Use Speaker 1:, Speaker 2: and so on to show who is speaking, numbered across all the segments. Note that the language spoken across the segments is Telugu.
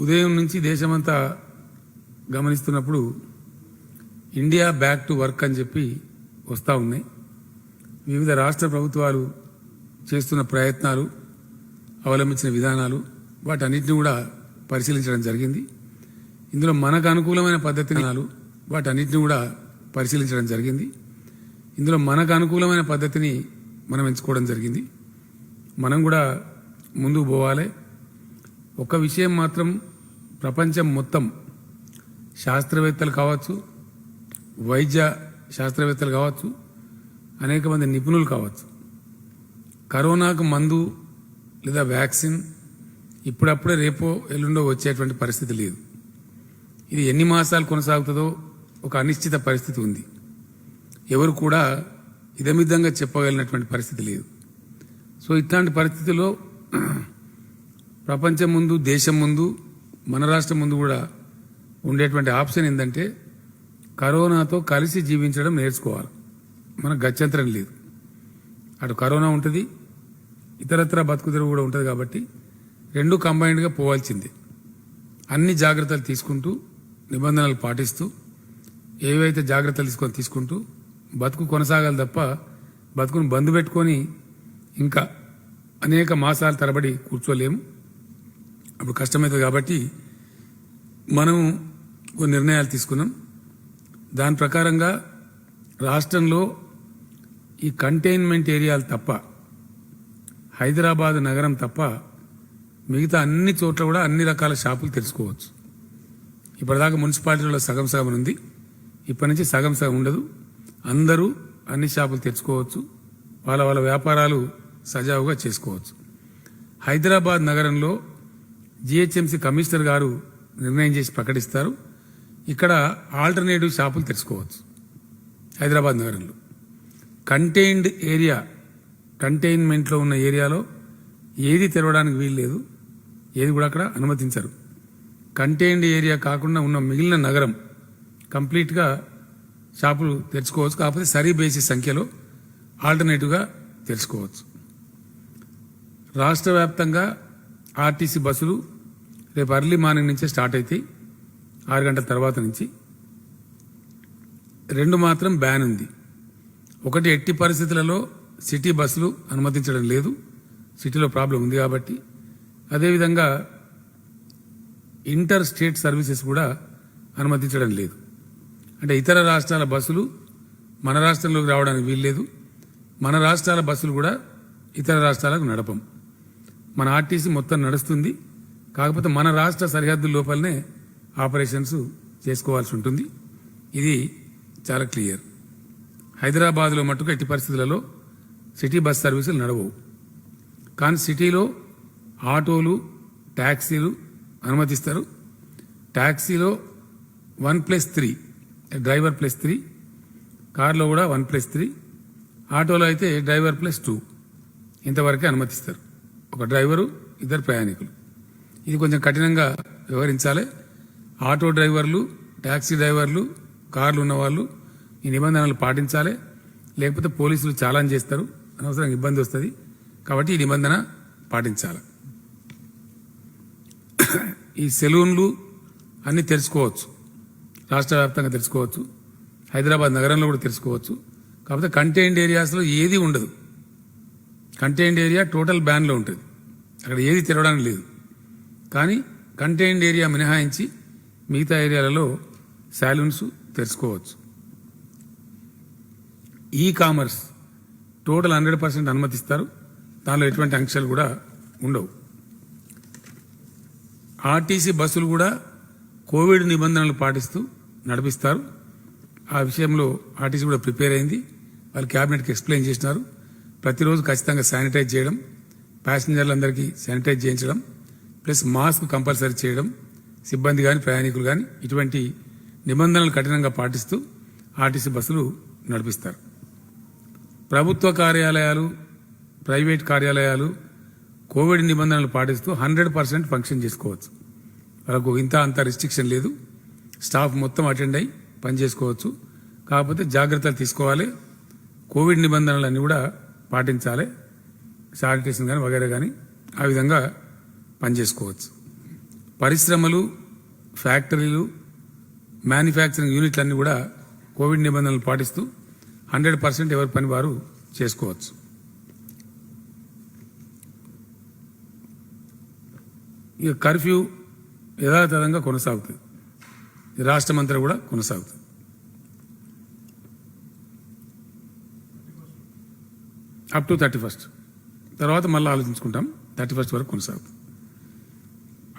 Speaker 1: ఉదయం నుంచి దేశమంతా గమనిస్తున్నప్పుడు ఇండియా బ్యాక్ టు వర్క్ అని చెప్పి వస్తూ ఉన్నాయి. వివిధ రాష్ట్ర ప్రభుత్వాలు చేస్తున్న ప్రయత్నాలు, అవలంబించిన విధానాలు, వాటన్నిటిని కూడా పరిశీలించడం జరిగింది. ఇందులో మనకు అనుకూలమైన పద్ధతిని వాటన్నిటిని కూడా పరిశీలించడం జరిగింది. ఇందులో మనకు అనుకూలమైన పద్ధతిని మనం ఎంచుకోవడం జరిగింది. మనం కూడా ముందుకు పోవాలి. ఒక విషయం మాత్రం, ప్రపంచం మొత్తం శాస్త్రవేత్తలు కావచ్చు, వైద్య శాస్త్రవేత్తలు కావచ్చు, అనేక మంది నిపుణులు కావచ్చు, కరోనాకు మందు లేదా వ్యాక్సిన్ ఇప్పుడప్పుడే రేపో ఎల్లుండో వచ్చేటువంటి పరిస్థితి లేదు. ఇది ఎన్ని మాసాలు కొనసాగుతుందో ఒక అనిశ్చిత పరిస్థితి ఉంది. ఎవరు కూడా ఇదమిద్దంగా చెప్పగలిగినటువంటి పరిస్థితి లేదు. సో ఇట్లాంటి పరిస్థితుల్లో ప్రపంచం ముందు, దేశం ముందు, మన రాష్ట్రం ముందు కూడా ఉండేటువంటి ఆప్షన్ ఏంటంటే కరోనాతో కలిసి జీవించడం నేర్చుకోవాలి. మనకు గత్యంతరం లేదు. అటు కరోనా ఉంటుంది, ఇతరత్ర బతుకుదెరువు కూడా ఉంటుంది. కాబట్టి రెండు కంబైన్డ్గా పోవాల్సిందే. అన్ని జాగ్రత్తలు తీసుకుంటూ, నిబంధనలు పాటిస్తూ, ఏవైతే జాగ్రత్తలు తీసుకుంటూ బతుకు కొనసాగాలి తప్ప బతుకును బంద్ పెట్టుకొని ఇంకా అనేక మాసాల తరబడి కూర్చోలేము. అప్పుడు కష్టమవుతుంది. కాబట్టి మనం కొన్ని నిర్ణయాలు తీసుకున్నాం. దాని ప్రకారంగా రాష్ట్రంలో ఈ కంటైన్మెంట్ ఏరియాలు తప్ప, హైదరాబాద్ నగరం తప్ప మిగతా అన్ని చోట్ల కూడా అన్ని రకాల షాపులు తెరుచుకోవచ్చు. ఇప్పటిదాకా మున్సిపాలిటీలో సగం సగం ఉంది. ఇప్పటి నుంచి సగం సగం ఉండదు. అందరూ అన్ని షాపులు తెరుచుకోవచ్చు. వాళ్ళ వాళ్ళ వ్యాపారాలు సజావుగా చేసుకోవచ్చు. హైదరాబాద్ నగరంలో జిహెచ్ఎంసీ కమిషనర్ గారు నిర్ణయం చేసి ప్రకటిస్తారు. ఇక్కడ ఆల్టర్నేటివ్ షాపులు తెరుచుకోవచ్చు. హైదరాబాద్ నగరంలో కంటైన్డ్ ఏరియా, కంటైన్మెంట్లో ఉన్న ఏరియాలో ఏది తెరవడానికి వీల్లేదు, ఏది కూడా అక్కడ అనుమతించరు. కంటైన్డ్ ఏరియా కాకుండా ఉన్న మిగిలిన నగరం కంప్లీట్గా షాపులు తెరుచుకోవచ్చు. కాకపోతే సరీ బేసిస్ సంఖ్యలో ఆల్టర్నేటివ్గా తెరుచుకోవచ్చు. రాష్ట్ర వ్యాప్తంగా ఆర్టీసీ బస్సులు రేపు అర్లీ మార్నింగ్ నుంచే స్టార్ట్ అవుతాయి. 6 గంటల తర్వాత నుంచి. 2 మాత్రం బ్యాన్ ఉంది. ఒకటి, ఎట్టి పరిస్థితులలో సిటీ బస్సులు అనుమతించడం లేదు. సిటీలో ప్రాబ్లం ఉంది కాబట్టి. అదేవిధంగా ఇంటర్ స్టేట్ సర్వీసెస్ కూడా అనుమతించడం లేదు. అంటే ఇతర రాష్ట్రాల బస్సులు మన రాష్ట్రంలోకి రావడానికి వీల్లేదు. మన రాష్ట్రాల బస్సులు కూడా ఇతర రాష్ట్రాలకు నడపం. మన ఆర్టీసీ మొత్తం నడుస్తుంది. కాకపోతే మన రాష్ట్ర సరిహద్దుల లోపలనే ఆపరేషన్స్ చేసుకోవాల్సి ఉంటుంది. ఇది చాలా క్లియర్. హైదరాబాద్లో మట్టుకు ఎట్టి పరిస్థితులలో సిటీ బస్ సర్వీసులు నడవవు. కానీ సిటీలో ఆటోలు, ట్యాక్సీలు అనుమతిస్తారు. ట్యాక్సీలో 1+3, డ్రైవర్ +3, కార్లో కూడా 1+3, ఆటోలో అయితే డ్రైవర్ +2 ఇంతవరకే అనుమతిస్తారు. ఒక డ్రైవరు, 2 ప్రయాణికులు. ఇది కొంచెం కఠినంగా వ్యవహరించాలి. ఆటో డ్రైవర్లు, ట్యాక్సీ డ్రైవర్లు, కార్లు ఉన్నవాళ్ళు ఈ నిబంధనలు పాటించాలి. లేకపోతే పోలీసులు చాలాన్ చేస్తారు, అనవసరంగా ఇబ్బంది వస్తుంది. కాబట్టి ఈ నిబంధన పాటించాలి. ఈ సెలూన్లు అన్ని తెరుచుకోవచ్చు, రాష్ట్ర వ్యాప్తంగా తెరుచుకోవచ్చు. హైదరాబాద్ నగరంలో కూడా తెరుచుకోవచ్చు. కాకపోతే కంటైన్డ్ ఏరియాస్లో ఏది ఉండదు. కంటైన్డ్ ఏరియా టోటల్ బ్యాన్లో ఉంటుంది. అక్కడ ఏది తెరవడానికి లేదు. కానీ కంటైన్డ్ ఏరియా మినహాయించి మిగతా ఏరియాలలో సాలూన్స్ తెరుచుకోవచ్చు. ఈ కామర్స్ టోటల్ 100% అనుమతిస్తారు. దానిలో ఎటువంటి ఆంక్షలు కూడా ఉండవు. ఆర్టీసీ బస్సులు కూడా కోవిడ్ నిబంధనలు పాటిస్తూ నడిపిస్తారు. ఆ విషయంలో ఆర్టీసీ కూడా ప్రిపేర్ అయింది. వాళ్ళు క్యాబినెట్కి ఎక్స్ప్లెయిన్ చేసినారు. ప్రతిరోజు ఖచ్చితంగా శానిటైజ్ చేయడం, ప్యాసింజర్లందరికీ శానిటైజ్ చేయించడం, ప్లస్ మాస్క్ కంపల్సరీ చేయడం, సిబ్బంది కానీ ప్రయాణికులు కానీ ఇటువంటి నిబంధనలు కఠినంగా పాటిస్తూ ఆర్టీసీ బస్సులు నడిపిస్తారు. ప్రభుత్వ కార్యాలయాలు, ప్రైవేట్ కార్యాలయాలు కోవిడ్ నిబంధనలు పాటిస్తూ 100% ఫంక్షన్ చేసుకోవచ్చు. వాళ్ళకు ఇంత అంత రిస్ట్రిక్షన్ లేదు. స్టాఫ్ మొత్తం అటెండ్ అయ్యి పనిచేసుకోవచ్చు. కాకపోతే జాగ్రత్తలు తీసుకోవాలి. కోవిడ్ నిబంధనలన్నీ కూడా పాటించాలి. శానిటేషన్ కానీ వగైరా కానీ ఆ విధంగా పనిచేసుకోవచ్చు. పరిశ్రమలు, ఫ్యాక్టరీలు, మ్యానుఫ్యాక్చరింగ్ యూనిట్లన్నీ కూడా కోవిడ్ నిబంధనలు పాటిస్తూ 100% ఎవరి పని వారు చేసుకోవచ్చు. ఇక కర్ఫ్యూ యథాతథంగా కొనసాగుతుంది. ఈ రాష్ట్రమంతా కూడా కొనసాగుతుంది. అప్ టు 31st తర్వాత మళ్ళీ ఆలోచించుకుంటాం. 31st వరకు కొనసాగుతుంది.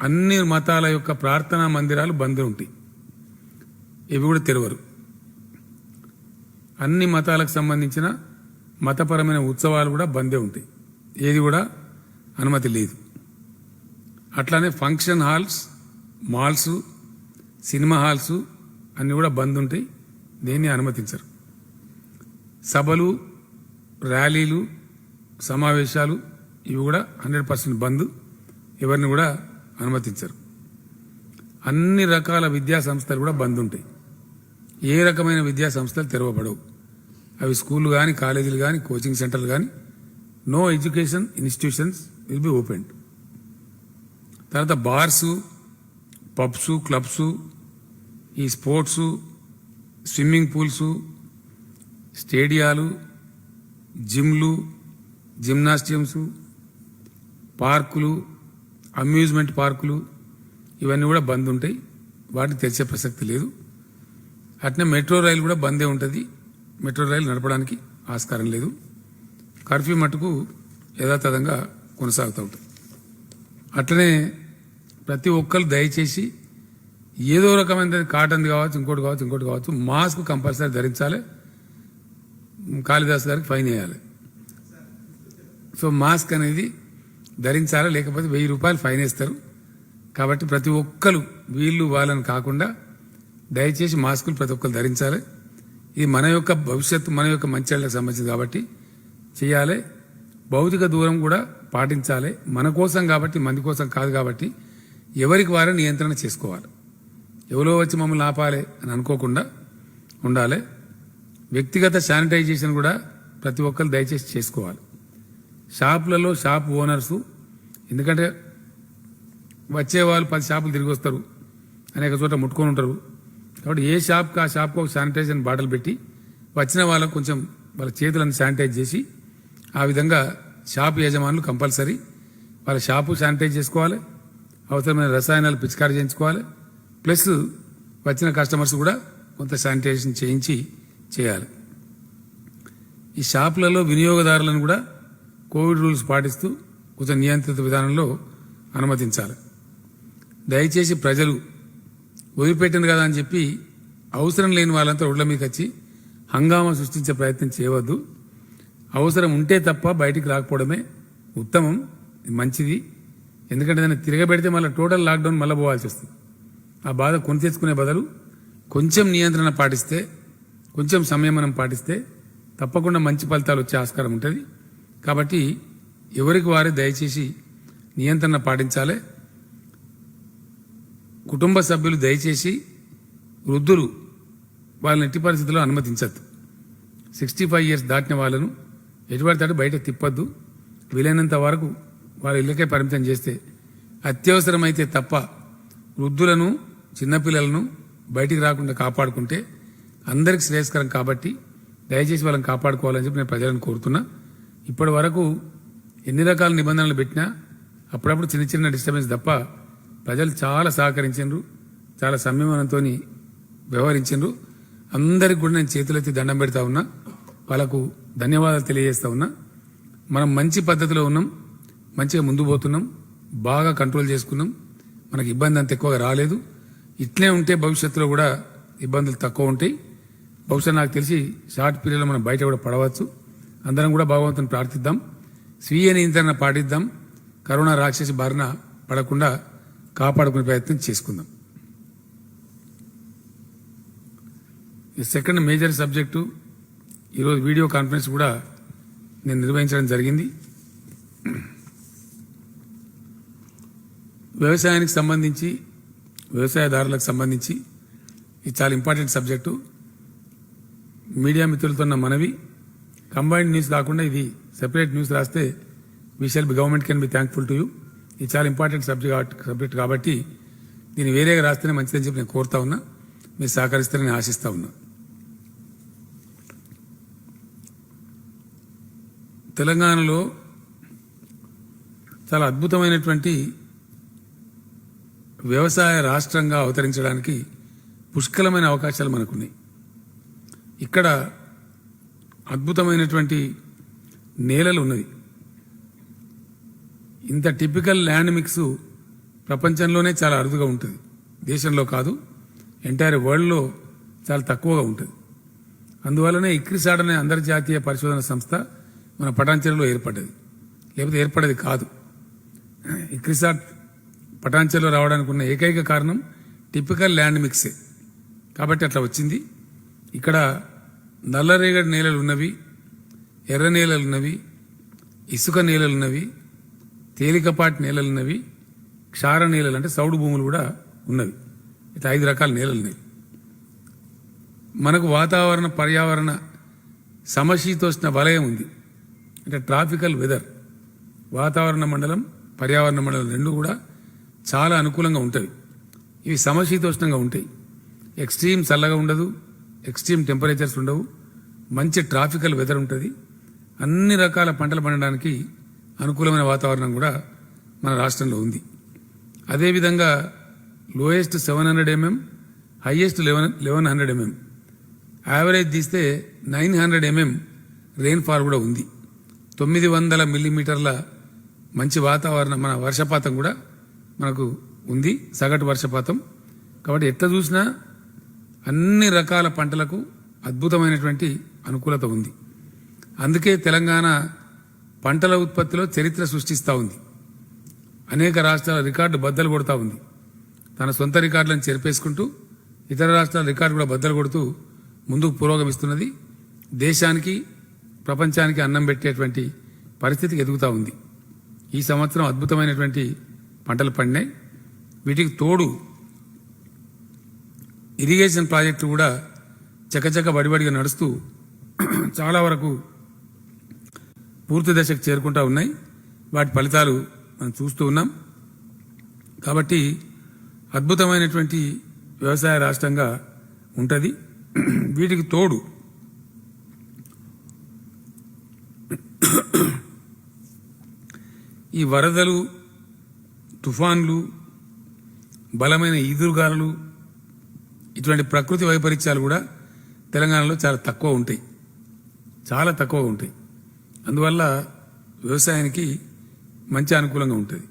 Speaker 1: అన్ని మతాల యొక్క ప్రార్థనా మందిరాలు బంద్ ఉంటాయి. ఇవి కూడా తెరవరు. అన్ని మతాలకు సంబంధించిన మతపరమైన ఉత్సవాలు కూడా బందే ఉంటాయి. ఏది కూడా అనుమతి లేదు. అట్లానే function halls, malls, cinema halls అన్నీ కూడా బంద్ ఉంటాయి. దేన్ని అనుమతించరు. సభలు, ర్యాలీలు, సమావేశాలు ఇవి కూడా 100% బంద్. ఎవరిని కూడా అనుమతించరు. అన్ని రకాల విద్యా సంస్థలు కూడా బంద్ ఉంటాయి. ఏ రకమైన విద్యా సంస్థలు తెరవబడవు. అవి స్కూళ్ళు కానీ, కాలేజీలు కానీ, కోచింగ్ సెంటర్లు కానీ, no education institutions will be open. తర్వాత బార్స్, పబ్స్, క్లబ్స్, ఈ స్పోర్ట్స్, స్విమ్మింగ్ పూల్స్, స్టేడియాలు, జిమ్లు, జిమ్నాస్టియమ్స్, పార్కులు, అమ్యూజ్మెంట్ పార్కులు ఇవన్నీ కూడా బంద్ ఉంటాయి. వాటిని తెరిచే ప్రసక్తి లేదు. అట్నే మెట్రో రైలు కూడా బందే ఉంటుంది. మెట్రో రైలు నడపడానికి ఆస్కారం లేదు. కర్ఫ్యూ మటుకు యథాతథంగా కొనసాగుతూ ఉంటుంది. అట్లనే ప్రతి ఒక్కరు దయచేసి ఏదో రకమైన కాటన్ కావచ్చు, ఇంకోటి కావచ్చు మాస్క్ కంపల్సరీ ధరించాలి. కాళిదాస్ గారికి ఫైన్ వేయాలి. సో మాస్క్ అనేది ధరించాలి, లేకపోతే 1000 రూపాయలు ఫైన్ వేస్తారు. కాబట్టి ప్రతి ఒక్కరు వీళ్ళు వాళ్ళని కాకుండా దయచేసి మాస్కులు ప్రతి ఒక్కరు ధరించాలి. ఇది మన యొక్క భవిష్యత్తు, మన యొక్క మంచిళ్ళకి సంబంధించింది కాబట్టి చేయాలి. భౌతిక దూరం కూడా పాటించాలి. మన కోసం కాబట్టి, మంది కోసం కాదు కాబట్టి ఎవరికి వారే నియంత్రణ చేసుకోవాలి. ఎవరో వచ్చి మమ్మల్ని ఆపాలి అని అనుకోకుండా ఉండాలి. వ్యక్తిగత శానిటైజేషన్ కూడా ప్రతి ఒక్కరు దయచేసి చేసుకోవాలి. షాపులలో షాప్ ఓనర్సు, ఎందుకంటే వచ్చేవాళ్ళు 10 షాపులు తిరిగి వస్తారు, అనేక చోట ముట్టుకొని ఉంటారు. కాబట్టి ఏ షాప్కి ఆ షాప్కి ఒక శానిటైజేషన్ బాటిల్ పెట్టి వచ్చిన వాళ్ళకు కొంచెం వాళ్ళ చేతులను శానిటైజ్ చేసి, ఆ విధంగా షాప్ యజమానులు కంపల్సరీ వాళ్ళ షాపు శానిటైజ్ చేసుకోవాలి. అవసరమైన రసాయనాలు పిచికారీ చేయించుకోవాలి. ప్లస్ వచ్చిన కస్టమర్స్ కూడా కొంత శానిటైజేషన్ చేయాలి. ఈ షాపులలో వినియోగదారులను కూడా కోవిడ్ రూల్స్ పాటిస్తూ కొంచెం నియంత్రిత విధానంలో అనుమతించాలి. దయచేసి ప్రజలు వదిలిపెట్టింది కదా అని చెప్పి అవసరం లేని వాళ్ళంతా రోడ్ల మీదకి వచ్చి హంగామా సృష్టించే ప్రయత్నం చేయవద్దు. అవసరం ఉంటే తప్ప బయటికి రాకపోవడమే ఉత్తమం, మంచిది. ఎందుకంటే దాన్ని తిరగబెడితే మళ్ళీ టోటల్ లాక్డౌన్ మళ్ళీ పోవాల్సి వస్తుంది. ఆ బాధ కొని తెచ్చుకునే బదులు కొంచెం నియంత్రణ పాటిస్తే, కొంచెం సంయమనం పాటిస్తే తప్పకుండా మంచి ఫలితాలు వచ్చే ఆస్కారం ఉంటుంది. కాబట్టి ఎవరికి వారే దయచేసి నియంత్రణ పాటించాలి. కుటుంబ సభ్యులు దయచేసి వృద్ధులు వాళ్ళని ఎట్టి పరిస్థితుల్లో అనుమతించద్దు. 65 years దాటిన వాళ్ళను ఎటువంటి బయట తిప్పొద్దు. వీలైనంత వరకు వాళ్ళ ఇళ్ళకే పరిమితం చేస్తే, అత్యవసరమైతే తప్ప వృద్ధులను, చిన్నపిల్లలను బయటికి రాకుండా కాపాడుకుంటే అందరికి శ్రేయస్కరం. కాబట్టి దయచేసి వాళ్ళని కాపాడుకోవాలని చెప్పి నేను ప్రజలను కోరుతున్నా. ఇప్పటి వరకు ఎన్ని రకాల నిబంధనలు పెట్టినా అప్పుడప్పుడు చిన్న చిన్న డిస్టర్బెన్స్ తప్ప ప్రజలు చాలా సహకరించారు, చాలా సంయమనంతో వ్యవహరించారు. అందరికి కూడా నేను చేతులెత్తి దండం పెడతా ఉన్నా, వాళ్ళకు ధన్యవాదాలు తెలియజేస్తా ఉన్నా. మనం మంచి పద్ధతిలో ఉన్నాం, మంచిగా ముందు పోతున్నాం, బాగా కంట్రోల్ చేసుకున్నాం. మనకు ఇబ్బంది అంత ఎక్కువగా రాలేదు. ఇట్లే ఉంటే భవిష్యత్తులో కూడా ఇబ్బందులు తక్కువ ఉంటాయి. బహుశా నాకు తెలిసి షార్ట్ పీరియడ్లో మనం బయట కూడా పడవచ్చు. అందరం కూడా భగవంతుని ప్రార్థిద్దాం, స్వీయ నియంత్రణ పాటిద్దాం, కరోనా రాక్షసి బారిన పడకుండా కాపాడుకునే ప్రయత్నం చేసుకుందాం. ఈ సెకండ్ మేజర్ సబ్జెక్టు ఈరోజు వీడియో కాన్ఫరెన్స్ కూడా నేను నిర్వహించడం జరిగింది. వ్యవసాయానికి సంబంధించి, వ్యవసాయదారులకు సంబంధించి ఇది చాలా ఇంపార్టెంట్ సబ్జెక్టు. మీడియా మిత్రులతో ఉన్న మనవి, కంబైన్డ్ న్యూస్ కాకుండా ఇది సెపరేట్ న్యూస్ రాస్తే government can be thankful to you. ఇది చాలా ఇంపార్టెంట్ సబ్జెక్ట్ కాబట్టి దీన్ని వేరేగా రాస్తేనే మంచిదని చెప్పి నేను కోరుతా ఉన్నా. మీరు సహకరిస్తారని ఆశిస్తా ఉన్నా. తెలంగాణలో చాలా అద్భుతమైనటువంటి వ్యవసాయ రాష్ట్రంగా అవతరించడానికి పుష్కలమైన అవకాశాలు మనకున్నాయి. ఇక్కడ అద్భుతమైనటువంటి నేలలు ఉన్నవి. ఇంత టిపికల్ ల్యాండ్ మిక్స్ ప్రపంచంలోనే చాలా అరుదుగా ఉంటుంది. దేశంలో కాదు, ఎంటైర్ వరల్డ్లో చాలా తక్కువగా ఉంటుంది. అందువల్లనే ఇక్రిసాట్ అనే అంతర్జాతీయ పరిశోధన సంస్థ మన పటాన్చెరులో ఏర్పడ్డది. లేకపోతే ఏర్పడేది కాదు. ఇక్రిసాట్ పటాన్చెరులో రావడానికి ఉన్న ఏకైక కారణం టిపికల్ ల్యాండ్ మిక్సే. కాబట్టి అట్లా వచ్చింది. ఇక్కడ నల్లరేగడి నేలలు ఉన్నవి, ఎర్ర నేలలు ఉన్నవి, ఇసుక నేలలు ఉన్నవి, తేలికపాటి నేలలు ఉన్నవి, క్షార నేలలు అంటే సౌడు భూములు కూడా ఉన్నవి. ఇట్లా 5 రకాల నేలలు ఉన్నాయి. మనకు వాతావరణ పర్యావరణ సమశీతోష్ణ వలయం ఉంది. అంటే ట్రాపికల్ వెదర్, వాతావరణ మండలం పర్యావరణ మండలం రెండు కూడా చాలా అనుకూలంగా ఉంటాయి. ఇవి సమశీతోష్ణంగా ఉంటాయి. ఎక్స్ట్రీమ్ చల్లగా ఉండదు, ఎక్స్ట్రీమ్ టెంపరేచర్స్ ఉండవు, మంచి ట్రాపికల్ వెదర్ ఉంటుంది. అన్ని రకాల పంటలు పండడానికి అనుకూలమైన వాతావరణం కూడా మన రాష్ట్రంలో ఉంది. అదేవిధంగా lowest 700 mm, highest 1100 mm, average తీస్తే 900 mm రెయిన్ఫాల్ కూడా ఉంది. 900 మిల్లీమీటర్ల మంచి వాతావరణం, మన వర్షపాతం కూడా మనకు ఉంది, సగటు వర్షపాతం. కాబట్టి ఎట్లా చూసినా అన్ని రకాల పంటలకు అద్భుతమైనటువంటి అనుకూలత ఉంది. అందుకే తెలంగాణ పంటల ఉత్పత్తిలో చరిత్ర సృష్టిస్తూ ఉంది. అనేక రాష్ట్రాల రికార్డు బద్దలు కొడతా ఉంది. తన సొంత రికార్డులను చెరిపేసుకుంటూ ఇతర రాష్ట్రాల రికార్డు కూడా బద్దలు కొడుతూ ముందుకు పురోగమిస్తున్నది. దేశానికి ప్రపంచానికి అన్నం పెట్టేటువంటి పరిస్థితికి ఎదుగుతూ ఉంది. ఈ సంవత్సరం అద్భుతమైనటువంటి పంటలు పండినాయి. వీటికి తోడు ఇరిగేషన్ ప్రాజెక్టులు కూడా చకచక బడిబడిగా నడుస్తూ చాలా వరకు పూర్తి దశకు చేరుకుంటూ ఉన్నాయి. వాటి ఫలితాలు మనం చూస్తూ ఉన్నాం. కాబట్టి అద్భుతమైనటువంటి వ్యవసాయ రాష్ట్రంగా ఉంటుంది. వీటికి తోడు ఈ వరదలు, తుఫాన్లు, బలమైన ఈదురుగాలులు, ఇటువంటి ప్రకృతి వైపరీత్యాలు కూడా తెలంగాణలో చాలా తక్కువ ఉంటాయి, చాలా తక్కువగా ఉంటాయి. అందువల్ల వ్యవసాయానికి మంచి అనుకూలంగా ఉంటుంది.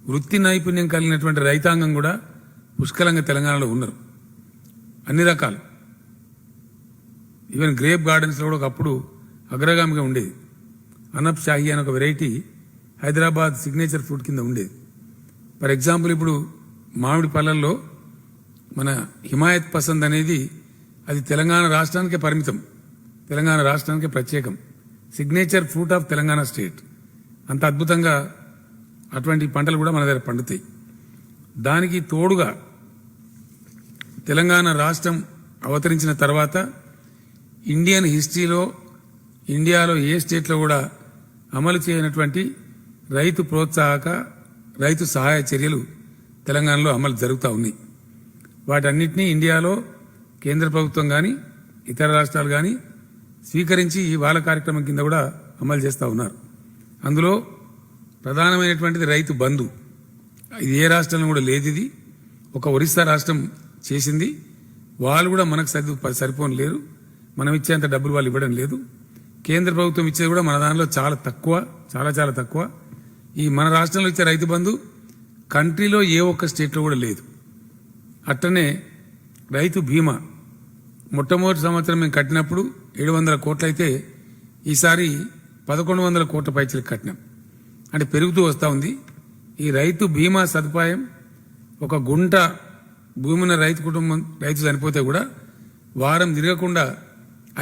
Speaker 1: వృత్తి నైపుణ్యం కలిగినటువంటి రైతాంగం కూడా పుష్కలంగా తెలంగాణలో ఉన్నారు. అన్ని రకాలు, ఈవెన్ గ్రేప్ గార్డెన్స్లో కూడా ఒకప్పుడు అగ్రగామిగా ఉండేది. అనబ్ షాహీ అనే ఒక వెరైటీ హైదరాబాద్ సిగ్నేచర్ ఫ్రూట్ కింద ఉండేది. ఫర్ ఎగ్జాంపుల్ ఇప్పుడు మామిడి పళ్ళల్లో మన హిమాయత్ పసంద్ అనేది అది తెలంగాణ రాష్ట్రానికే పరిమితం, తెలంగాణ రాష్ట్రానికే ప్రత్యేకం, signature fruit of Telangana state. అంత అద్భుతంగా అటువంటి పంటలు కూడా మన దగ్గర పండుతాయి. దానికి తోడుగా తెలంగాణ రాష్ట్రం అవతరించిన తర్వాత ఇండియన్ హిస్టరీలో ఇండియాలో ఏ స్టేట్లో కూడా అమలు చేయనటువంటి రైతు ప్రోత్సాహక, రైతు సహాయ చర్యలు తెలంగాణలో అమలు జరుగుతూ ఉన్నాయి. వాటన్నిటినీ ఇండియాలో కేంద్ర ప్రభుత్వం కానీ ఇతర రాష్ట్రాలు కానీ స్వీకరించి వాళ్ళ కార్యక్రమం కింద కూడా అమలు చేస్తూ ఉన్నారు. అందులో ప్రధానమైనటువంటిది రైతు బంధు. ఇది ఏ రాష్ట్రంలో కూడా లేదు. ఇది ఒక ఒరిస్సా రాష్ట్రం చేసింది. వాళ్ళు కూడా మనకు సరిపోని లేరు, మనం ఇచ్చేంత డబ్బులు వాళ్ళు ఇవ్వడం లేదు. కేంద్ర ప్రభుత్వం ఇచ్చేది కూడా మన దానిలో చాలా తక్కువ, చాలా చాలా తక్కువ. ఈ మన రాష్ట్రంలో ఇచ్చే రైతు బంధు కంట్రీలో ఏ ఒక్క స్టేట్లో కూడా లేదు. అట్లనే రైతు బీమా మొట్టమొదటి సంవత్సరం మేము కట్టినప్పుడు 700 కోట్లు అయితే ఈసారి 1100 కోట్ల పైచలకు కట్టినాం. అంటే పెరుగుతూ వస్తూ ఉంది. ఈ రైతు బీమా సదుపాయం, ఒక గుంట భూమి ఉన్న రైతు కుటుంబం, రైతు చనిపోతే కూడా వారం తిరగకుండా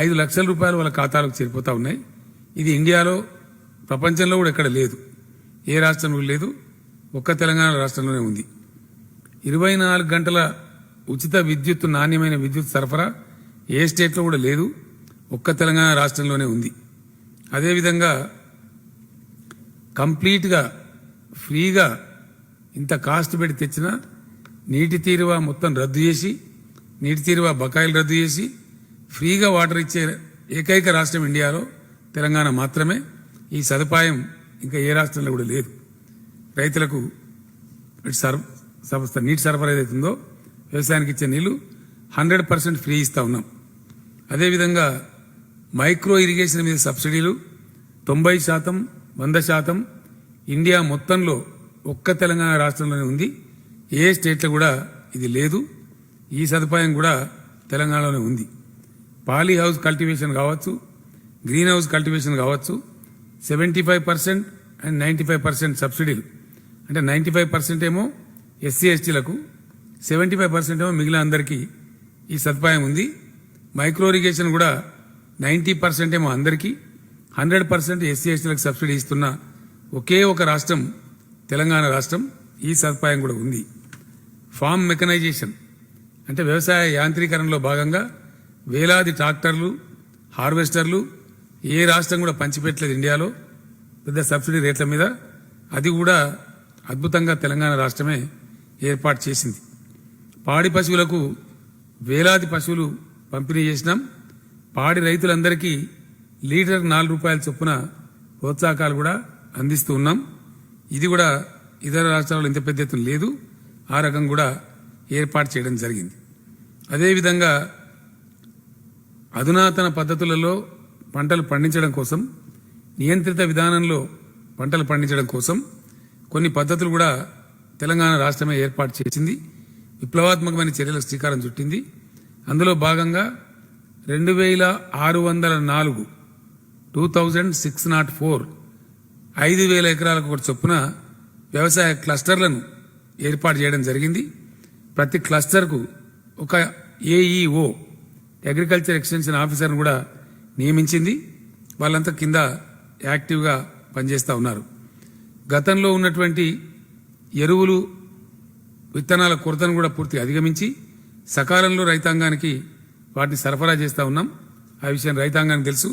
Speaker 1: 5 లక్షల రూపాయలు వాళ్ళ ఖాతాలకు చేరిపోతా ఉన్నాయి. ఇది ఇండియాలో, ప్రపంచంలో కూడా ఎక్కడ లేదు, ఏ రాష్ట్రంలో లేదు, ఒక్క తెలంగాణ రాష్ట్రంలోనే ఉంది. 24 గంటల ఉచిత విద్యుత్, నాణ్యమైన విద్యుత్ సరఫరా ఏ స్టేట్లో కూడా లేదు, ఒక్క తెలంగాణ రాష్ట్రంలోనే ఉంది. అదేవిధంగా కంప్లీట్గా ఫ్రీగా ఇంత కాస్ట్ పెట్టి తెచ్చినా నీటి తీరువా మొత్తం రద్దు చేసి నీటి తీరువా బకాయిలు రద్దు చేసి ఫ్రీగా వాటర్ ఇచ్చే ఏకైక రాష్ట్రం ఇండియాలో తెలంగాణ మాత్రమే. ఈ సదుపాయం ఇంకా ఏ రాష్ట్రంలో కూడా లేదు. రైతులకు నీటి సరఫరా ఏదైతుందో వ్యవసాయానికి ఇచ్చే నీళ్లు 100% ఫ్రీ ఇస్తా ఉన్నాం. అదేవిధంగా మైక్రో ఇరిగేషన్ మీద సబ్సిడీలు 90%, 100% ఇండియా మొత్తంలో ఒక్క తెలంగాణ రాష్ట్రంలోనే ఉంది. ఏ స్టేట్లో కూడా ఇది లేదు. ఈ సదుపాయం కూడా తెలంగాణలోనే ఉంది. పాలీ హౌస్ కల్టివేషన్ కావచ్చు, గ్రీన్ హౌస్ కల్టివేషన్ కావచ్చు, 75% అండ్ 95% సబ్సిడీలు. అంటే 95% ఏమో ఎస్సీ ఎస్టీలకు, 75% ఏమో మిగిలిన అందరికీ ఈ సదుపాయం ఉంది. మైక్రో ఇరిగేషన్ కూడా 90% ఏమో అందరికీ, 100% ఎస్సీ ఎస్టీలకు సబ్సిడీ ఇస్తున్న ఒకే ఒక రాష్ట్రం తెలంగాణ రాష్ట్రం. ఈ సదుపాయం కూడా ఉంది. ఫార్మ్ మెకనైజేషన్ అంటే వ్యవసాయ యాంత్రీకరణలో భాగంగా వేలాది ట్రాక్టర్లు, హార్వెస్టర్లు ఏ రాష్ట్రం కూడా పంచిపెట్టలేదు ఇండియాలో పెద్ద సబ్సిడీ రేట్ల మీద. అది కూడా అద్భుతంగా తెలంగాణ రాష్ట్రమే ఏర్పాటు చేసింది. పాడి పశువులకు వేలాది పశువులు పంపిణీ చేసినాం. పాడి రైతులందరికీ లీటర్ 4 రూపాయల చొప్పున ప్రోత్సాహకాలు కూడా అందిస్తూ ఉన్నాం. ఇది కూడా ఇతర రాష్ట్రాల్లో ఇంత పెద్ద ఎత్తున లేదు. ఆ రకం కూడా ఏర్పాటు చేయడం జరిగింది. అదేవిధంగా అధునాతన పద్ధతులలో పంటలు పండించడం కోసం, నియంత్రిత విధానంలో పంటలు పండించడం కోసం కొన్ని పద్ధతులు కూడా తెలంగాణ రాష్ట్రమే ఏర్పాటు చేసింది. విప్లవాత్మకమైన చర్యలకు శ్రీకారం చుట్టింది. అందులో భాగంగా 2604 2604 5,000 ఎకరాలకు ఒక చొప్పున వ్యవసాయ క్లస్టర్లను ఏర్పాటు చేయడం జరిగింది. ప్రతి క్లస్టర్కు ఒక ఏఈఓ అగ్రికల్చర్ ఎక్స్టెన్షన్ ఆఫీసర్ను కూడా నియమించింది. వాళ్ళంతా కింద యాక్టివ్గా పనిచేస్తూ ఉన్నారు. గతంలో ఉన్నటువంటి ఎరువులు, విత్తనాల కొరతను కూడా పూర్తిగా అధిగమించి సకాలంలో రైతాంగానికి వాటిని సరఫరా చేస్తూ ఉన్నాం. ఆ విషయం రైతాంగానికి తెలుసు,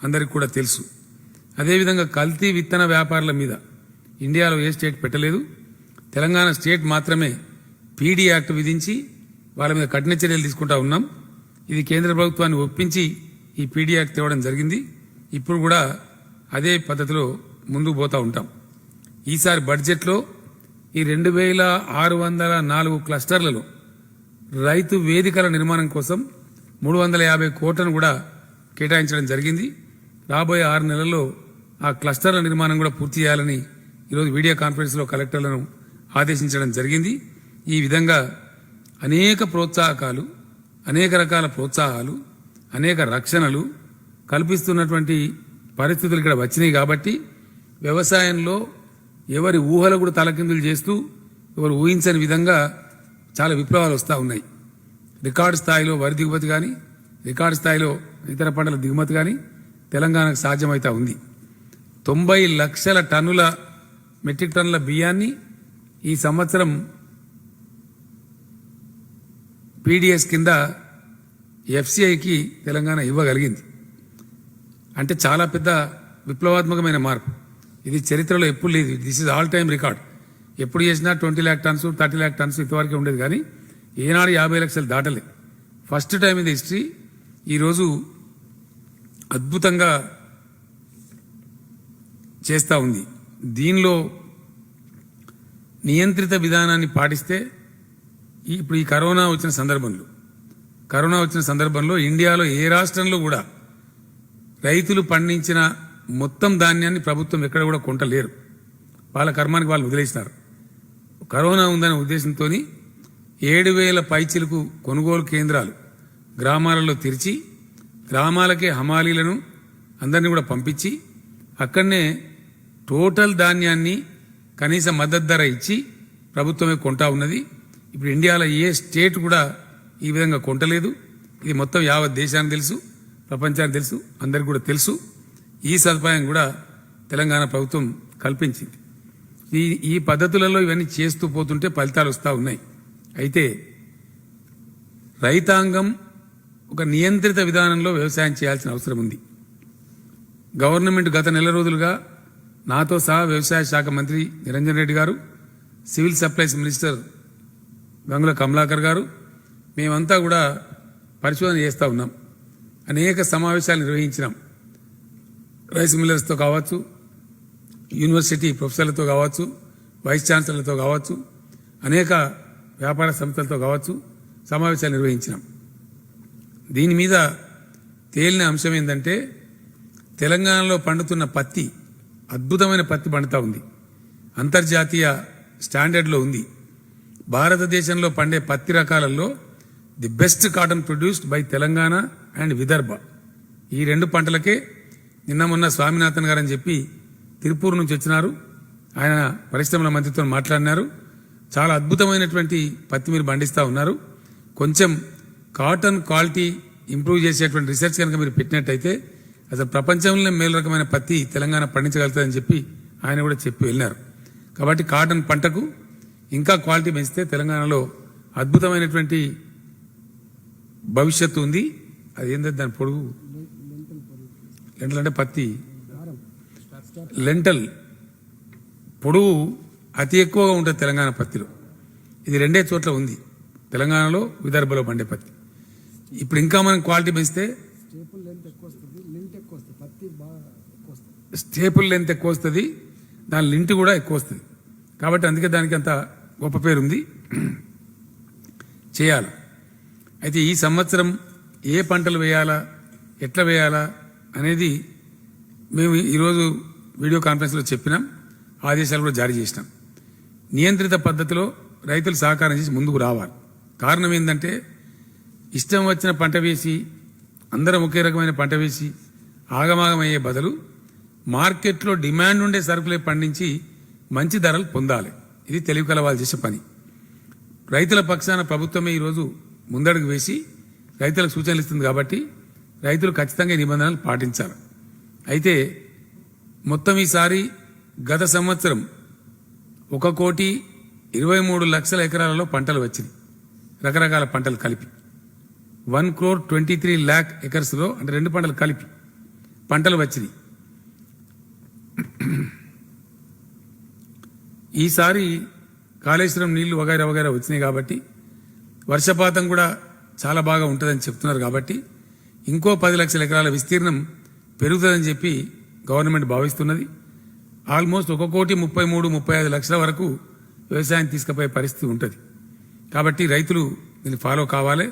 Speaker 1: అందరికి కూడా తెలుసు. అదేవిధంగా కల్తీ విత్తన వ్యాపారుల మీద ఇండియాలో ఏ స్టేట్ పెట్టలేదు. తెలంగాణ స్టేట్ మాత్రమే పీడీ యాక్ట్ విధించి వాళ్ళ మీద కఠిన చర్యలు తీసుకుంటా ఉన్నాం. ఇది కేంద్ర ప్రభుత్వాన్ని ఒప్పించి ఈ పీడీ యాక్ట్ తేవడం జరిగింది. ఇప్పుడు కూడా అదే పద్ధతిలో ముందుకు పోతూ ఉంటాం. ఈసారి బడ్జెట్లో ఈ 2604 క్లస్టర్లలో రైతు వేదికల నిర్మాణం కోసం 350 కోట్లను కూడా కేటాయించడం జరిగింది. రాబోయే 6 నెలల్లో ఆ క్లస్టర్ల నిర్మాణం కూడా పూర్తి చేయాలని ఈరోజు వీడియో కాన్ఫరెన్స్లో కలెక్టర్లను ఆదేశించడం జరిగింది. ఈ విధంగా అనేక ప్రోత్సాహకాలు, అనేక రకాల ప్రోత్సాహాలు, అనేక రక్షణలు కల్పిస్తున్నటువంటి పరిస్థితులు ఇక్కడ వచ్చినాయి. కాబట్టి వ్యవసాయంలో ఎవరి ఊహలు కూడా తలకిందులు చేస్తూ ఎవరు ఊహించని విధంగా చాలా విప్లవాలు వస్తూ ఉన్నాయి. రికార్డు స్థాయిలో వరి దిగుమతి కానీ, రికార్డు స్థాయిలో ఇతర పంటల దిగుమతి కానీ తెలంగాణకు సాధ్యమవుతా ఉంది. 90 లక్షల టన్నుల మెట్రిక్ టన్నుల బియ్యాన్ని ఈ సంవత్సరం పీడీఎస్ కింద ఎఫ్సిఐకి తెలంగాణ ఇవ్వగలిగింది. అంటే చాలా పెద్ద విప్లవాత్మకమైన మార్పు. ఇది చరిత్రలో ఎప్పుడు లేదు. This is all time record. ఎప్పుడు చేసినా 20 lakh టన్స్, 30 lakh టన్స్ ఇంతవరకే ఉండేది. కానీ ఏనాడు 50 లక్షలు దాటలే. First time in the history. ఈరోజు అద్భుతంగా చేస్తూ ఉంది. దీనిలో నియంత్రిత విధానాన్ని పాటిస్తే ఇప్పుడు ఈ కరోనా వచ్చిన సందర్భంలో ఇండియాలో ఏ రాష్ట్రంలో కూడా రైతులు పండించిన మొత్తం ధాన్యాన్ని ప్రభుత్వం ఎక్కడ కూడా కొంటలేరు. వాళ్ళ కర్మానికి వాళ్ళు వదిలేసినారు. కరోనా ఉందనే ఉద్దేశంతో 7,000 పైచిలకు కొనుగోలు కేంద్రాలు గ్రామాలలో తెరిచి గ్రామాలకే హమాలీలను అందరినీ కూడా పంపించి అక్కడనే టోటల్ ధాన్యాన్ని కనీస మద్దతు ధర ఇచ్చి ప్రభుత్వమే కొంటా ఉన్నది. ఇప్పుడు ఇండియాలో ఏ స్టేట్ కూడా ఈ విధంగా కొంటలేదు. ఇది మొత్తం యావత్ దేశానికి తెలుసు, ప్రపంచానికి తెలుసు, అందరికి కూడా తెలుసు. ఈ సదుపాయం కూడా తెలంగాణ ప్రభుత్వం కల్పించింది. ఈ పద్ధతులలో ఇవన్నీ చేస్తూ పోతుంటే ఫలితాలు వస్తూ ఉన్నాయి. అయితే రైతాంగం ఒక నియంత్రిత విధానంలో వ్యవసాయం చేయాల్సిన అవసరం ఉంది. గవర్నమెంట్ గత నెల రోజులుగా నాతో సహా వ్యవసాయ శాఖ మంత్రి నిరంజన్ రెడ్డి గారు, civil supplies minister Gangula Kamalakar గారు మేమంతా కూడా పరిశోధన చేస్తూ ఉన్నాం. అనేక సమావేశాలు నిర్వహించినాం. రైస్ మిల్లర్స్తో కావచ్చు, యూనివర్సిటీ ప్రొఫెసర్లతో కావచ్చు, వైస్ ఛాన్సలర్లతో కావచ్చు, అనేక వ్యాపార సంస్థలతో కావచ్చు సమావేశాలు నిర్వహించినాం. దీని మీద తేలిన అంశం ఏంటంటే తెలంగాణలో పండుతున్న పత్తి అద్భుతమైన పత్తి పండుతూ ఉంది. అంతర్జాతీయ స్టాండర్డ్లో ఉంది. భారతదేశంలో పండే పత్తి రకాలలో the best cotton produced by Telangana and Vidarbha. ఈ రెండు పంటలకే నిన్న మొన్న స్వామినాథన్ గారు అని చెప్పి తిరుపూర్ నుంచి వచ్చినారు. ఆయన పరిశ్రమల మంత్రితో మాట్లాడినారు. చాలా అద్భుతమైనటువంటి పత్తి మీరు పండిస్తూ ఉన్నారు. కొంచెం కాటన్ క్వాలిటీ ఇంప్రూవ్ చేసేటువంటి రీసెర్చ్ కనుక మీరు పెట్టినట్టయితే అసలు ప్రపంచంలో మేలు రకమైన పత్తి తెలంగాణ పండించగలుగుతుందని చెప్పి ఆయన కూడా చెప్పి వెళ్ళినారు. కాబట్టి కాటన్ పంటకు ఇంకా క్వాలిటీ పెంచితే తెలంగాణలో అద్భుతమైనటువంటి భవిష్యత్తు ఉంది. అది ఏంటంటే దాని పొడుగు లెంటల్ అంటే పత్తి లెంటల్ పొడుగు అతి ఎక్కువగా ఉంటుంది తెలంగాణ పత్తిలో. ఇది రెండే చోట్ల ఉంది, తెలంగాణలో విదర్భలో పండే పత్తి. ఇప్పుడు ఇంకా మనం క్వాలిటీ పెంచితే స్టేపుల్ లెంత్ ఎక్కువ వస్తుంది, దాని లింట్ కూడా ఎక్కువ వస్తుంది. కాబట్టి అందుకే దానికి అంత గొప్ప పేరు ఉంది. చేయాలి. అయితే ఈ సంవత్సరం ఏ పంటలు వేయాలా, ఎట్లా వేయాలా అనేది మేము ఈరోజు వీడియో కాన్ఫరెన్స్లో చెప్పినాం. ఆదేశాలు కూడా జారీ చేసినాం. నియంత్రిత పద్ధతిలో రైతులు సహకారం చేసి ముందుకు రావాలి. కారణం ఏంటంటే ఇష్టం వచ్చిన పంట వేసి అందరం ఒకే రకమైన పంట వేసి ఆగమాగమయ్యే బదులు మార్కెట్లో డిమాండ్ ఉండే సరుకులే పండించి మంచి ధరలు పొందాలి. ఇది తెలివి కల వాళ్ళు చేసే పని. రైతుల పక్షాన ప్రభుత్వమే ఈరోజు ముందడుగు వేసి రైతులకు సూచనలు ఇస్తుంది. కాబట్టి రైతులు ఖచ్చితంగా నిబంధనలు పాటించాలి. అయితే మొత్తం ఈసారి గత సంవత్సరం 1,23,00,000 ఎకరాలలో పంటలు వచ్చినాయి. రకరకాల పంటలు కలిపి 1,23,00,000 ఎకర్స్లో అంటే రెండు పంటలు కలిపి పంటలు వచ్చినాయి. ఈసారి కాళేశ్వరం నీళ్లు వగైరా వగైరా వచ్చినాయి కాబట్టి వర్షపాతం కూడా చాలా బాగా ఉంటుందని చెప్తున్నారు. కాబట్టి ఇంకో 10 లక్షల ఎకరాల విస్తీర్ణం పెరుగుతుందని చెప్పి గవర్నమెంట్ భావిస్తున్నది. ఆల్మోస్ట్ 1,33,35 లక్షల వరకు వ్యవసాయం తీసుకుపోయే పరిస్థితి ఉంటుంది. కాబట్టి రైతులు దీన్ని ఫాలో కావాలి.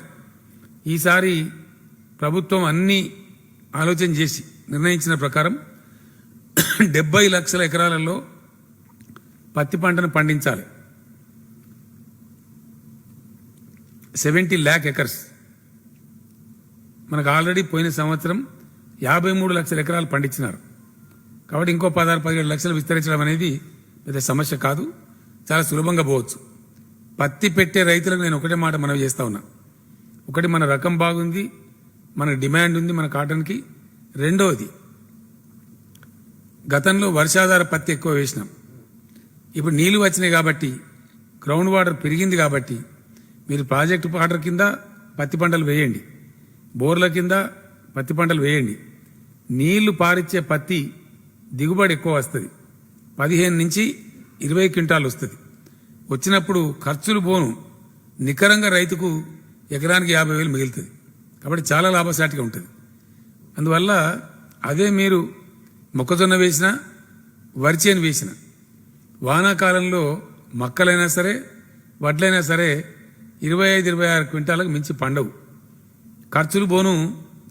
Speaker 1: ఈసారి ప్రభుత్వం అన్ని ఆలోచన చేసి నిర్ణయించిన ప్రకారం 70 లక్షల ఎకరాలలో పత్తి పంటను పండించాలి. 70 lakh ఎకర్స్. మనకు ఆల్రెడీ పోయిన సంవత్సరం 53 లక్షల ఎకరాలు పండించినారు. కాబట్టి ఇంకో 16-17 లక్షలు విస్తరించడం అనేది పెద్ద సమస్య కాదు, చాలా సులభంగా పోవచ్చు. పత్తి పెట్టే రైతులకు నేను ఒకటే మాట మనవి చేస్తా ఉన్నా. ఒకటి, మన రకం బాగుంది, మనకు డిమాండ్ ఉంది మన కాటన్కి. రెండవది, గతంలో వర్షాధార పత్తి ఎక్కువ వేసినాం. ఇప్పుడు నీళ్లు వచ్చినాయి కాబట్టి, గ్రౌండ్ వాటర్ పెరిగింది కాబట్టి మీరు ప్రాజెక్టు వాటర్ కింద పత్తి పంటలు వేయండి, బోర్ల కింద పత్తి పంటలు వేయండి. నీళ్లు పారిచ్చే పత్తి దిగుబడి ఎక్కువ వస్తుంది. 15 నుంచి 20 క్వింటాలు వస్తుంది. వచ్చినప్పుడు ఖర్చులు పోను, నికరంగా రైతుకు ఎకరానికి 50,000 మిగులుతుంది. కాబట్టి చాలా లాభసాటిగా ఉంటుంది. అందువల్ల అదే మీరు మొక్కజొన్న వేసినా, వరి చేను వేసినా, వానాకాలంలో మక్కలైనా సరే వడ్లైనా సరే 25-26 క్వింటాలకు మించి పండవు. ఖర్చులు పోను,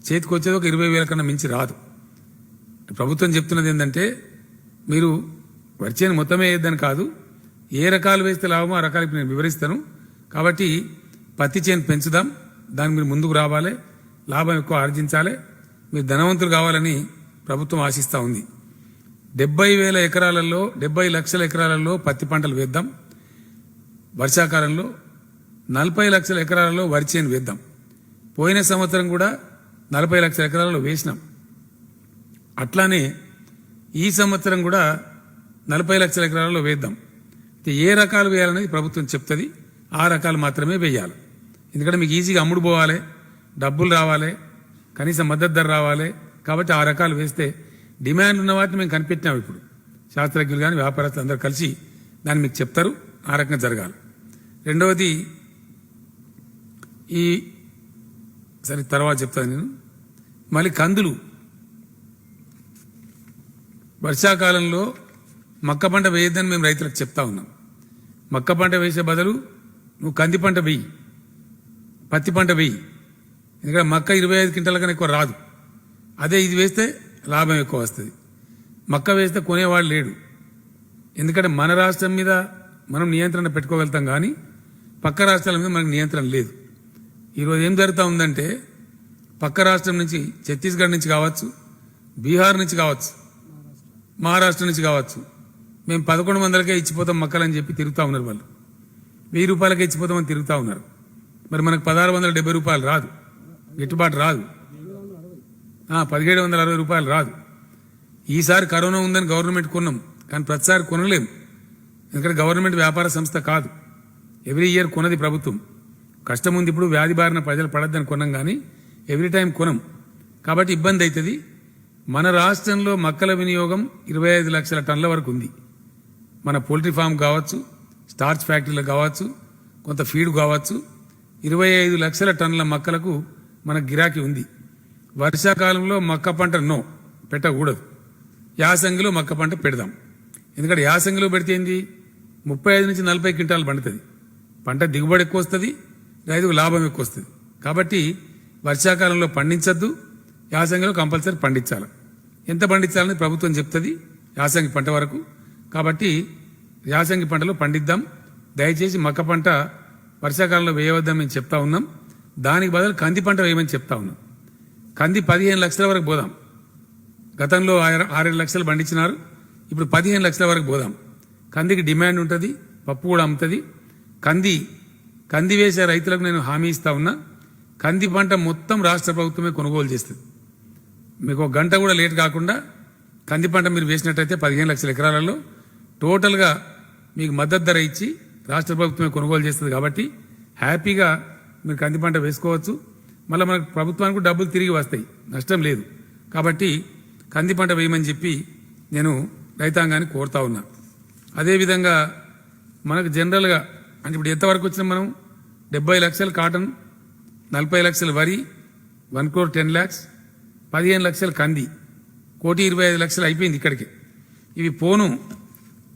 Speaker 1: చేతికి వచ్చేది ఒక 20,000 కన్నా మించి రాదు. ప్రభుత్వం చెప్తున్నది ఏంటంటే మీరు వరి చేను మొత్తమే వేయద్దని కాదు, ఏ రకాలు వేస్తే లాభమో ఆ రకాలు నేను వివరిస్తాను. కాబట్టి పత్తి చేను పెంచుదాం, దానికి మీరు ముందుకు రావాలి, లాభం ఎక్కువ ఆర్జించాలి, మీరు ధనవంతులు కావాలని ప్రభుత్వం ఆశిస్తూ ఉంది. 70,000 ఎకరాలలో 70 లక్షల ఎకరాలలో పత్తి పంటలు వేద్దాం. వర్షాకాలంలో 40 లక్షల ఎకరాలలో వరి చేను వేద్దాం. పోయిన సంవత్సరం కూడా 40 లక్షల ఎకరాలలో వేసినాం. అట్లానే ఈ సంవత్సరం కూడా 40 లక్షల ఎకరాలలో వేద్దాం. ఏ రకాలు వేయాలనేది ప్రభుత్వం చెప్తుంది, ఆ రకాలు మాత్రమే వేయాలి. ఎందుకంటే మీకు ఈజీగా అమ్ముడు పోవాలి, డబ్బులు రావాలి, కనీసం మద్దతు ధర రావాలి. కాబట్టి ఆ రకాలు వేస్తే డిమాండ్ ఉన్న వాటిని మేము కనిపెట్టినాం. ఇప్పుడు శాస్త్రజ్ఞులు కానీ వ్యాపారస్తులు అందరూ కలిసి దాన్ని మీకు చెప్తారు, ఆ రకంగా జరగాలి. రెండవది, ఈ సరే తర్వాత చెప్తాను నేను. మళ్ళీ కందులు వర్షాకాలంలో మక్క పంట వేయొద్దని మేము రైతులకు చెప్తా ఉన్నాం. మక్క పంట వేసే బదులు నువ్వు కంది పంట వేయి, పత్తి పంట వేయి. ఎందుకంటే మక్క 25 క్వింటాల కన్నా ఎక్కువ రాదు. అదే ఇది వేస్తే లాభం ఎక్కువ వస్తుంది. మక్క వేస్తే కొనేవాడు లేడు. ఎందుకంటే మన రాష్ట్రం మీద మనం నియంత్రణ పెట్టుకోగలుగుతాం, కానీ పక్క రాష్ట్రాల మీద మనకు నియంత్రణ లేదు. ఈరోజు ఏం జరుగుతూ ఉందంటే పక్క రాష్ట్రం నుంచి, ఛత్తీస్గఢ్ నుంచి కావచ్చు, బీహార్ నుంచి కావచ్చు, మహారాష్ట్ర నుంచి కావచ్చు, మేము 1100కే ఇచ్చిపోతాం మక్కలని చెప్పి తిరుగుతూ ఉన్నారు. వాళ్ళు 1000 రూపాయలకే ఇచ్చిపోతామని తిరుగుతూ ఉన్నారు. మరి మనకు 1670 రూపాయలు రాదు, గిట్టుబాటు రాదు. 1760 రూపాయలు రాదు. ఈసారి కరోనా ఉందని గవర్నమెంట్ కొన్నాం, కానీ ప్రతిసారి కొనలేం. ఎందుకంటే గవర్నమెంట్ వ్యాపార సంస్థ కాదు. ఎవ్రీ ఇయర్ కొన్నది ప్రభుత్వం. కష్టం ఉంది, ఇప్పుడు వ్యాధి బారిన ప్రజలు పడద్దని కొన్నాం, కానీ ఎవ్రీ టైం కొనం. కాబట్టి ఇబ్బంది అవుతుంది. మన రాష్ట్రంలో మక్కల వినియోగం 25 లక్షల టన్నుల వరకు ఉంది. మన పోల్ట్రీ ఫామ్ కావచ్చు, స్టార్చ్ ఫ్యాక్టరీలు కావచ్చు, కొంత ఫీడ్ కావచ్చు, 25 లక్షల టన్నుల మక్కలకు మన గిరాకీ ఉంది. వర్షాకాలంలో మక్క పంట పెట్టకూడదు. యాసంగిలో మక్క పంట పెడదాం. ఎందుకంటే యాసంగిలో పెడితే ఏంది, 35 నుంచి 40 క్వింటాలు పండుతుంది. పంట దిగుబడి ఎక్కువ వస్తుంది, రైతుకు లాభం ఎక్కువ వస్తుంది. కాబట్టి వర్షాకాలంలో పండించద్దు, యాసంగిలో కంపల్సరీ పండించాలి. ఎంత పండించాలని ప్రభుత్వం చెప్తుంది యాసంగి పంట వరకు. కాబట్టి యాసంగి పంటలో పండిద్దాం. దయచేసి మక్క పంట వర్షాకాలంలో వేయవద్దని మేము చెప్తా ఉన్నాం. దానికి బదులు కంది పంట వేయమని చెప్తా ఉన్నాం. కంది 15 లక్షల వరకు పోదాం. గతంలో 6-7 లక్షలు పండించినారు, ఇప్పుడు 15 లక్షల వరకు పోదాం. కందికి డిమాండ్ ఉంటుంది, పప్పు కూడా అమ్ముతుంది. కంది వేసే రైతులకు నేను హామీ ఇస్తా ఉన్నా, కంది పంట మొత్తం రాష్ట్ర ప్రభుత్వమే కొనుగోలు చేస్తుంది. మీకు ఒక గంట కూడా లేట్ కాకుండా కంది పంట మీరు వేసినట్టయితే 15 లక్షల ఎకరాలలో టోటల్గా మీకు మద్దతు ధర ఇచ్చి రాష్ట్ర ప్రభుత్వమే కొనుగోలు చేస్తుంది. కాబట్టి హ్యాపీగా మీరు కంది పంట వేసుకోవచ్చు. మళ్ళీ మనకు ప్రభుత్వానికి డబ్బులు తిరిగి వస్తాయి, నష్టం లేదు. కాబట్టి కంది పంట వేయమని చెప్పి నేను రైతాంగాన్ని కోరుతా ఉన్నా. అదేవిధంగా మనకు జనరల్గా అంటే ఇప్పుడు ఎంతవరకు వచ్చినాం మనం, 70 లక్షలు కాటన్, 40 లక్షలు వరి, 1,10,00,000, 15 లక్షలు కంది, 1,25,00,000 అయిపోయింది ఇక్కడికి. ఇవి పోను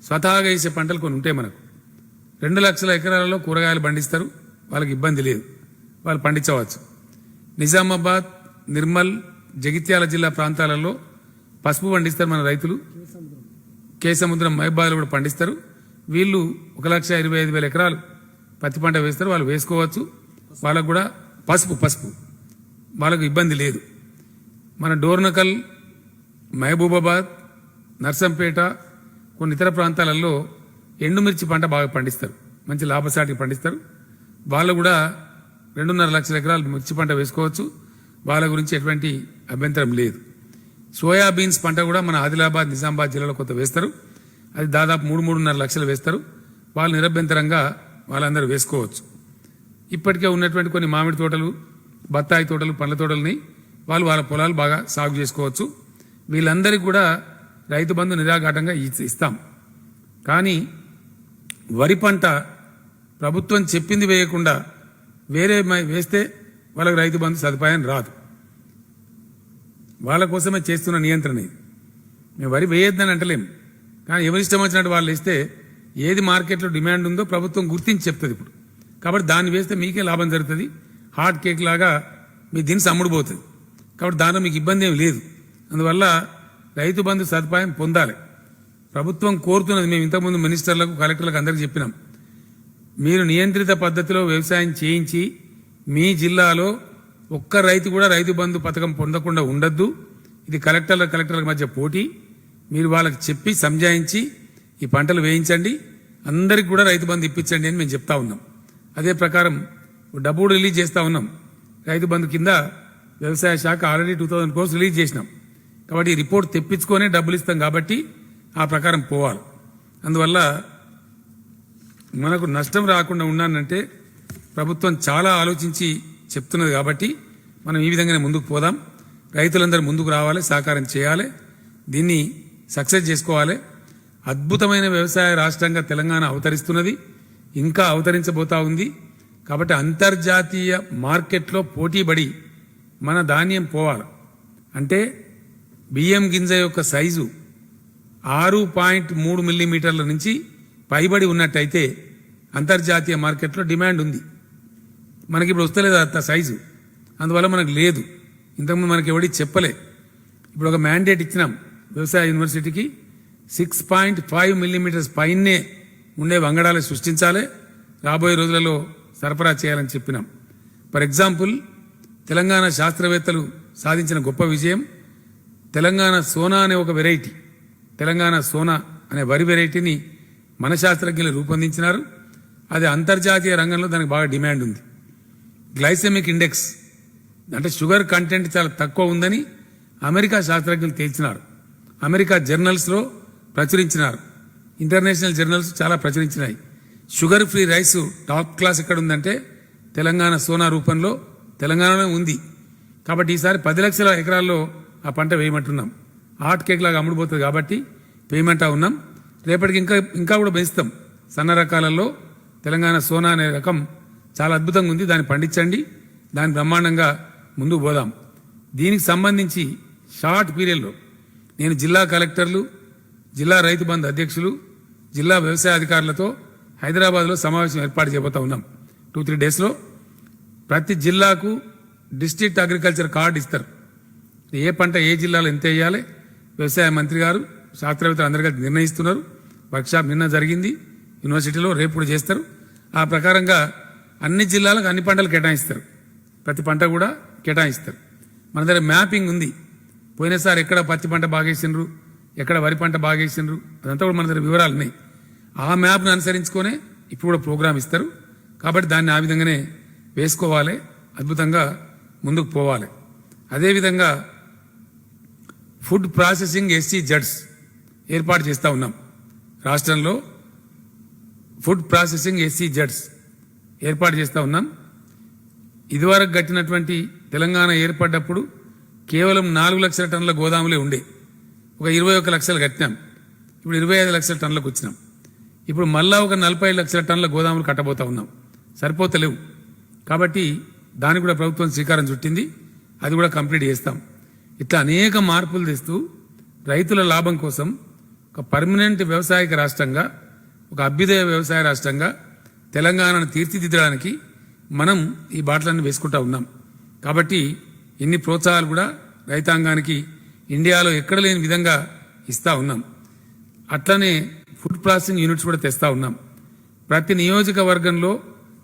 Speaker 1: స్వతహాగా వేసే పంటలు కొన్ని ఉంటాయి మనకు. 2 లక్షల ఎకరాలలో కూరగాయలు పండిస్తారు, వాళ్ళకి ఇబ్బంది లేదు, వాళ్ళు పండించవచ్చు. నిజామాబాద్, నిర్మల్, జగిత్యాల జిల్లా ప్రాంతాలలో పసుపు పండిస్తారు మన రైతులు. కేసముద్రం, మహబాద్లో కూడా పండిస్తారు. వీళ్ళు 1,25,000 ఎకరాలు పత్తి పంట వేస్తారు, వాళ్ళు వేసుకోవచ్చు. వాళ్ళకు కూడా పసుపు వాళ్ళకు ఇబ్బంది లేదు. మన డోర్నకల్, మహబూబాబాద్, నర్సంపేట, కొన్ని ఇతర ప్రాంతాలలో ఎండుమిర్చి పంట బాగా పండిస్తారు, మంచి లాభసాటికి పండిస్తారు. వాళ్ళు కూడా 2.5 లక్షల ఎకరాలు మిర్చి పంట వేసుకోవచ్చు. వాళ్ళ గురించి ఎటువంటి అభ్యంతరం లేదు. సోయాబీన్స్ పంట కూడా మన ఆదిలాబాద్, నిజామాబాద్ జిల్లాలో కొంత వేస్తారు. అది దాదాపు 3-3.5 లక్షలు వేస్తారు. వాళ్ళు నిరభ్యంతరంగా వాళ్ళందరూ వేసుకోవచ్చు. ఇప్పటికే ఉన్నటువంటి కొన్ని మామిడి తోటలు, బత్తాయి తోటలు, పండ్ల తోటలని వాళ్ళ పొలాలు బాగా సాగు చేసుకోవచ్చు. వీళ్ళందరికీ కూడా రైతు బంధు నిరాఘాటంగా ఇస్తాం. కానీ వరి పంట ప్రభుత్వం చెప్పింది వేయకుండా వేరే వేస్తే వాళ్ళకి రైతు బంధు సదుపాయం రాదు. వాళ్ళ కోసమే చేస్తున్న నియంత్రణ ఇది. మేము వరి వేయొద్దని అంటలేం, కానీ ఎవరిష్టం వచ్చినట్టు వాళ్ళు వేస్తే ఏది మార్కెట్లో డిమాండ్ ఉందో ప్రభుత్వం గుర్తించి చెప్తుంది ఇప్పుడు. కాబట్టి దాన్ని వేస్తే మీకే లాభం జరుగుతుంది. హాట్ కేక్ లాగా మీ దినుసు అమ్ముడుపోతుంది. కాబట్టి దానిలో మీకు ఇబ్బంది ఏమి లేదు. అందువల్ల రైతు బంధు సదుపాయం పొందాలి. ప్రభుత్వం కోరుతున్నది, మేము ఇంతకుముందు మినిస్టర్లకు, కలెక్టర్లకు అందరికీ చెప్పినాం, మీరు నియంత్రిత పద్ధతిలో వ్యవసాయం చేయించి మీ జిల్లాలో ఒక్క రైతు కూడా రైతు బంధు పథకం పొందకుండా ఉండద్దు. ఇది కలెక్టర్ల మధ్య పోటీ. మీరు వాళ్ళకి చెప్పి సంజాయించి ఈ పంటలు వేయించండి, అందరికి కూడా రైతు బంధు ఇప్పించండి అని మేము చెప్తా ఉన్నాం. అదే ప్రకారం డబ్బు రిలీజ్ చేస్తా ఉన్నాం. రైతు బంధు కింద వ్యవసాయ శాఖ ఆల్రెడీ 2,000 crores రిలీజ్ చేసినాం. కాబట్టి ఈ రిపోర్ట్ తెప్పించుకొనే డబ్బులు ఇస్తాం. కాబట్టి ఆ ప్రకారం పోవాలి. అందువల్ల మనకు నష్టం రాకుండా ఉన్నానంటే ప్రభుత్వం చాలా ఆలోచించి చెప్తున్నది. కాబట్టి మనం ఈ విధంగానే ముందుకు పోదాం. రైతులందరూ ముందుకు రావాలి, సహకారం చేయాలి, దీన్ని సక్సెస్ చేసుకోవాలి. అద్భుతమైన వ్యవసాయ రాష్ట్రంగా తెలంగాణ అవతరిస్తున్నది, ఇంకా అవతరించబోతా ఉంది. కాబట్టి అంతర్జాతీయ మార్కెట్లో పోటీపడి మన ధాన్యం పోవాలి. అంటే బియ్యం గింజ యొక్క సైజు 6.3 మిల్లీమీటర్ల నుంచి పైబడి ఉన్నట్టయితే అంతర్జాతీయ మార్కెట్లో డిమాండ్ ఉంది. మనకి ఇప్పుడు వస్తలేదు అంత సైజు, అందువల్ల మనకు లేదు. ఇంతకుముందు మనకి ఎవడి చెప్పలే. ఇప్పుడు ఒక మ్యాండేట్ ఇచ్చినాం వ్యవసాయ యూనివర్సిటీకి, 6.5 మిల్లీమీటర్స్ పైనే ఉండే వంగడాలు సృష్టించాలి, రాబోయే రోజులలో సరఫరా చేయాలని చెప్పినాం. ఫర్ ఎగ్జాంపుల్, తెలంగాణ శాస్త్రవేత్తలు సాధించిన గొప్ప విజయం, తెలంగాణ సోనా అనే ఒక వెరైటీ, తెలంగాణ సోనా అనే వరి వెరైటీని మన శాస్త్రజ్ఞులు రూపొందించినారు. అది అంతర్జాతీయ రంగంలో దానికి బాగా డిమాండ్ ఉంది. గ్లైసెమిక్ ఇండెక్స్ అంటే షుగర్ కంటెంట్ చాలా తక్కువ ఉందని అమెరికా శాస్త్రజ్ఞులు తేల్చినారు. అమెరికా జర్నల్స్లో ప్రచురించినారు, ఇంటర్నేషనల్ జర్నల్స్ చాలా ప్రచురించినాయి. Sugar free rice top class ఎక్కడ ఉందంటే తెలంగాణ సోనా రూపంలో తెలంగాణలో ఉంది. కాబట్టి ఈసారి 10 లక్షల ఎకరాల్లో ఆ పంట వేయమంటున్నాం. హాట్ కేక్ లాగా అమ్ముడుపోతుంది కాబట్టి వేయమంటా ఉన్నాం. రేపటికి ఇంకా కూడా పెంచుతాం. సన్న రకాలలో తెలంగాణ సోనా అనే రకం చాలా అద్భుతంగా ఉంది, దాన్ని పండించండి, దాన్ని బ్రహ్మాండంగా ముందుకు పోదాం. దీనికి సంబంధించి షార్ట్ పీరియడ్లో నేను జిల్లా కలెక్టర్లు, జిల్లా రైతు బంధు అధ్యక్షులు, జిల్లా వ్యవసాయ అధికారులతో హైదరాబాద్లో సమావేశం ఏర్పాటు చేయబోతా ఉన్నాం. 2-3 డేస్లో ప్రతి జిల్లాకు డిస్ట్రిక్ట్ అగ్రికల్చర్ కార్డు ఇస్తారు. ఏ పంట ఏ జిల్లాలో ఎంత వేయాలి వ్యవసాయ మంత్రి గారు, శాస్త్రవేత్తలు అందరికీ నిర్ణయిస్తున్నారు. వర్క్షాప్ నిన్న జరిగింది యూనివర్సిటీలో, రేపు కూడా చేస్తారు. ఆ ప్రకారంగా అన్ని జిల్లాలకు అన్ని పంటలు కేటాయిస్తారు, ప్రతి పంట కూడా కేటాయిస్తారు. మన దగ్గర మ్యాపింగ్ ఉంది. పోయినసారి ఎక్కడ పత్తి పంట బాగేసిండ్రు, ఎక్కడ వరి పంట బాగేసిండ్రు, అదంతా కూడా మన దగ్గర వివరాలు ఉన్నాయి. ఆ మ్యాప్ను అనుసరించుకొనే ఇప్పుడు కూడా ప్రోగ్రామ్ ఇస్తారు. కాబట్టి దాన్ని ఆ విధంగానే వేసుకోవాలి, అద్భుతంగా ముందుకు పోవాలి. అదేవిధంగా ఫుడ్ ప్రాసెసింగ్ ఎస్సీ జడ్స్ ఏర్పాటు చేస్తూ ఉన్నాం. రాష్ట్రంలో ఫుడ్ ప్రాసెసింగ్ ఎస్సీ జడ్స్ ఏర్పాటు చేస్తూ ఉన్నాం. ఇదివరకు కట్టినటువంటి తెలంగాణ ఏర్పడ్డప్పుడు కేవలం 4 లక్షల టన్నుల గోదాములే ఉండే, ఒక 21 లక్షలు కట్టినాం. ఇప్పుడు 25 లక్షల టన్నులకు వచ్చినాం. ఇప్పుడు మళ్ళా ఒక 45 లక్షల టన్నుల గోదాములు కట్టబోతా ఉన్నాం. సరిపోతలేవు కాబట్టి దానికి కూడా ప్రభుత్వం శ్రీకారం చుట్టింది, అది కూడా కంప్లీట్ చేస్తాం. ఇట్లా అనేక మార్పులు తెస్తూ రైతుల లాభం కోసం ఒక పర్మనెంట్ వ్యవసాయక రాష్ట్రంగా, ఒక అభ్యుదయ వ్యవసాయ రాష్ట్రంగా తెలంగాణను తీర్చిదిద్దడానికి మనం ఈ బాటలను వేసుకుంటా ఉన్నాం. కాబట్టి ఇన్ని ప్రోత్సాహాలు కూడా రైతాంగానికి ఇండియాలో ఎక్కడ లేని విధంగా ఇస్తా ఉన్నాం. అట్లనే ఫుడ్ ప్రాసెసింగ్ యూనిట్స్ కూడా తెస్తా ఉన్నాం. ప్రతి నియోజకవర్గంలో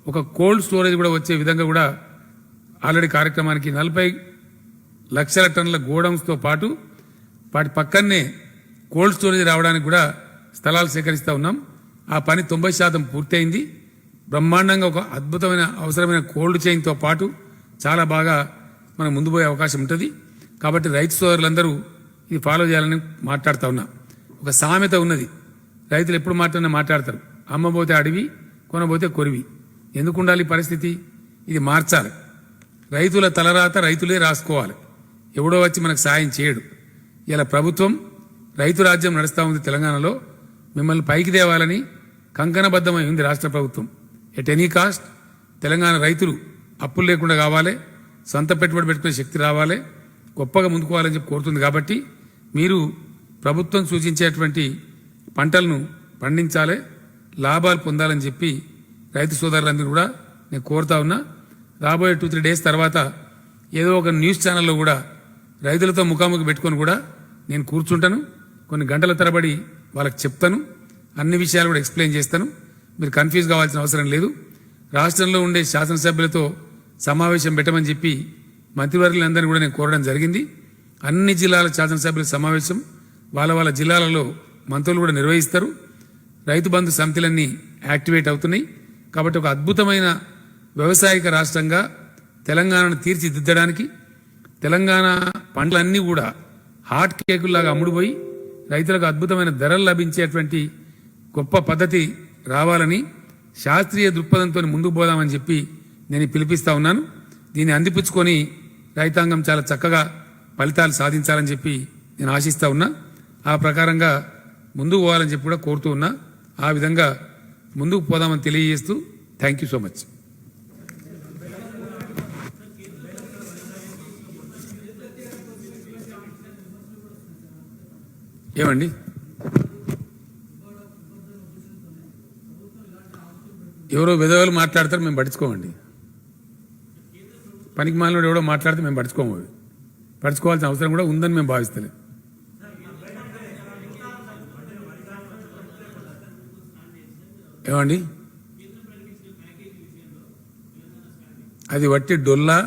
Speaker 1: ఒక కోల్డ్ స్టోరేజ్ కూడా వచ్చే విధంగా కూడా ఆల్రెడీ కార్యక్రమానికి 40 లక్షల టన్నుల గోడౌన్స్తో పాటు వాటి పక్కనే కోల్డ్ స్టోరేజ్ రావడానికి కూడా స్థలాలు సేకరిస్తూ ఉన్నాం. ఆ పని 90% పూర్తయింది. బ్రహ్మాండంగా ఒక అద్భుతమైన అవసరమైన కోల్డ్ చైన్తో పాటు చాలా బాగా మనం ముందు పోయే అవకాశం ఉంటుంది. కాబట్టి రైతు సోదరులందరూ ఇది ఫాలో చేయాలని మాట్లాడుతూ ఉన్నా. ఒక సామెత ఉన్నది, రైతులు ఎప్పుడు మాట్లాడతారు, అమ్మబోతే అడవి, కొనబోతే కొరివి. ఎందుకు ఉండాలి ఈ పరిస్థితి? ఇది మార్చాలి. రైతుల తలరాత రైతులే రాసుకోవాలి, ఎవడో వచ్చి మనకు సాయం చేయడు. ఇలా ప్రభుత్వం రైతు రాజ్యం నడుస్తూ ఉంది. తెలంగాణలో మిమ్మల్ని పైకి తేవాలని కంకణబద్ధమై ఉంది రాష్ట్ర ప్రభుత్వం. ఎట్ ఎనీ కాస్ట్ తెలంగాణ రైతులు అప్పులు లేకుండా కావాలి, సొంత పెట్టుబడి పెట్టుకునే శక్తి రావాలి, గొప్పగా ముందుకోవాలని చెప్పి కోరుతుంది. కాబట్టి మీరు ప్రభుత్వం సూచించేటువంటి పంటలను పండించాలి, లాభాలు పొందాలని చెప్పి రైతు సోదరులందరూ కూడా నేను కోరుతా ఉన్నా. రాబోయే 2-3 డేస్ తర్వాత ఏదో ఒక న్యూస్ ఛానల్లో కూడా రైతులతో ముఖాముఖి పెట్టుకొని కూడా నేను కూర్చుంటాను, కొన్ని గంటల తరబడి వాళ్ళకి చెప్తాను, అన్ని విషయాలు కూడా ఎక్స్ప్లెయిన్ చేస్తాను. మీరు కన్ఫ్యూజ్ కావాల్సిన అవసరం లేదు. రాష్ట్రంలో ఉండే శాసనసభ్యులతో సమావేశం పెట్టమని చెప్పి మంత్రివర్యులందరినీ కూడా నేను కోరడం జరిగింది. అన్ని జిల్లాల శాసనసభ్యుల సమావేశం వాళ్ళ జిల్లాలలో మంత్రులు కూడా నిర్వహిస్తారు. రైతు బంధు సమితులన్నీ యాక్టివేట్ అవుతున్నాయి. కాబట్టి ఒక అద్భుతమైన వ్యవసాయక రాష్ట్రంగా తెలంగాణను తీర్చిదిద్దడానికి తెలంగాణ పండ్లన్నీ కూడా హాట్ కేకుల్లాగా అమ్ముడుపోయి రైతులకు అద్భుతమైన ధరలు లభించేటువంటి గొప్ప పద్ధతి రావాలని శాస్త్రీయ దృక్పథంతో ముందుకు పోదామని చెప్పి నేను పిలిపిస్తా ఉన్నాను. దీన్ని అందిపుచ్చుకొని రైతాంగం చాలా చక్కగా ఫలితాలు సాధించాలని చెప్పి నేను ఆశిస్తా ఉన్నా. ఆ ప్రకారంగా ముందుకు పోవాలని చెప్పి కూడా కోరుతూ ఉన్నా. ఆ విధంగా ముందుకు పోదామని తెలియజేస్తూ థ్యాంక్ యూ సో మచ్. ఏమండి ఎవరో విధవలు మాట్లాడతారు, మేము పట్టించుకోమండి. పనికి మాలినోడు ఎవడో మాట్లాడితే మేము పట్టించుకోము. పట్టించుకోవాల్సిన అవసరం కూడా ఉందని మేము భావిస్తలేం. ఏమండి అది వట్టి డొల్లా,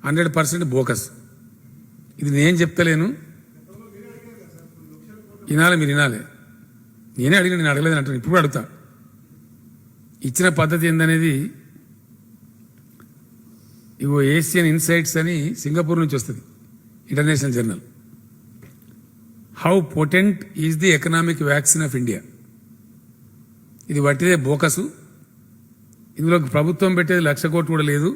Speaker 1: 100% బోకస్. ఇది నేను చెప్తలేను, వినాలి, మీరు వినాలి. నేనే అడిగిన, నేను అడగలేదు అంటాను, ఇప్పుడు అడుగుతా. ఇచ్చిన పద్ధతి ఏందనేది ఇగో ఏషియన్ ఇన్సైట్స్ అని సింగపూర్ నుంచి వస్తుంది, international journal. How potent is the economic vaccine of India. ఇది వట్టిదే బోకసు. ఇందులో ప్రభుత్వం పెట్టేది 1,00,000 కోట్లు కూడా లేదు,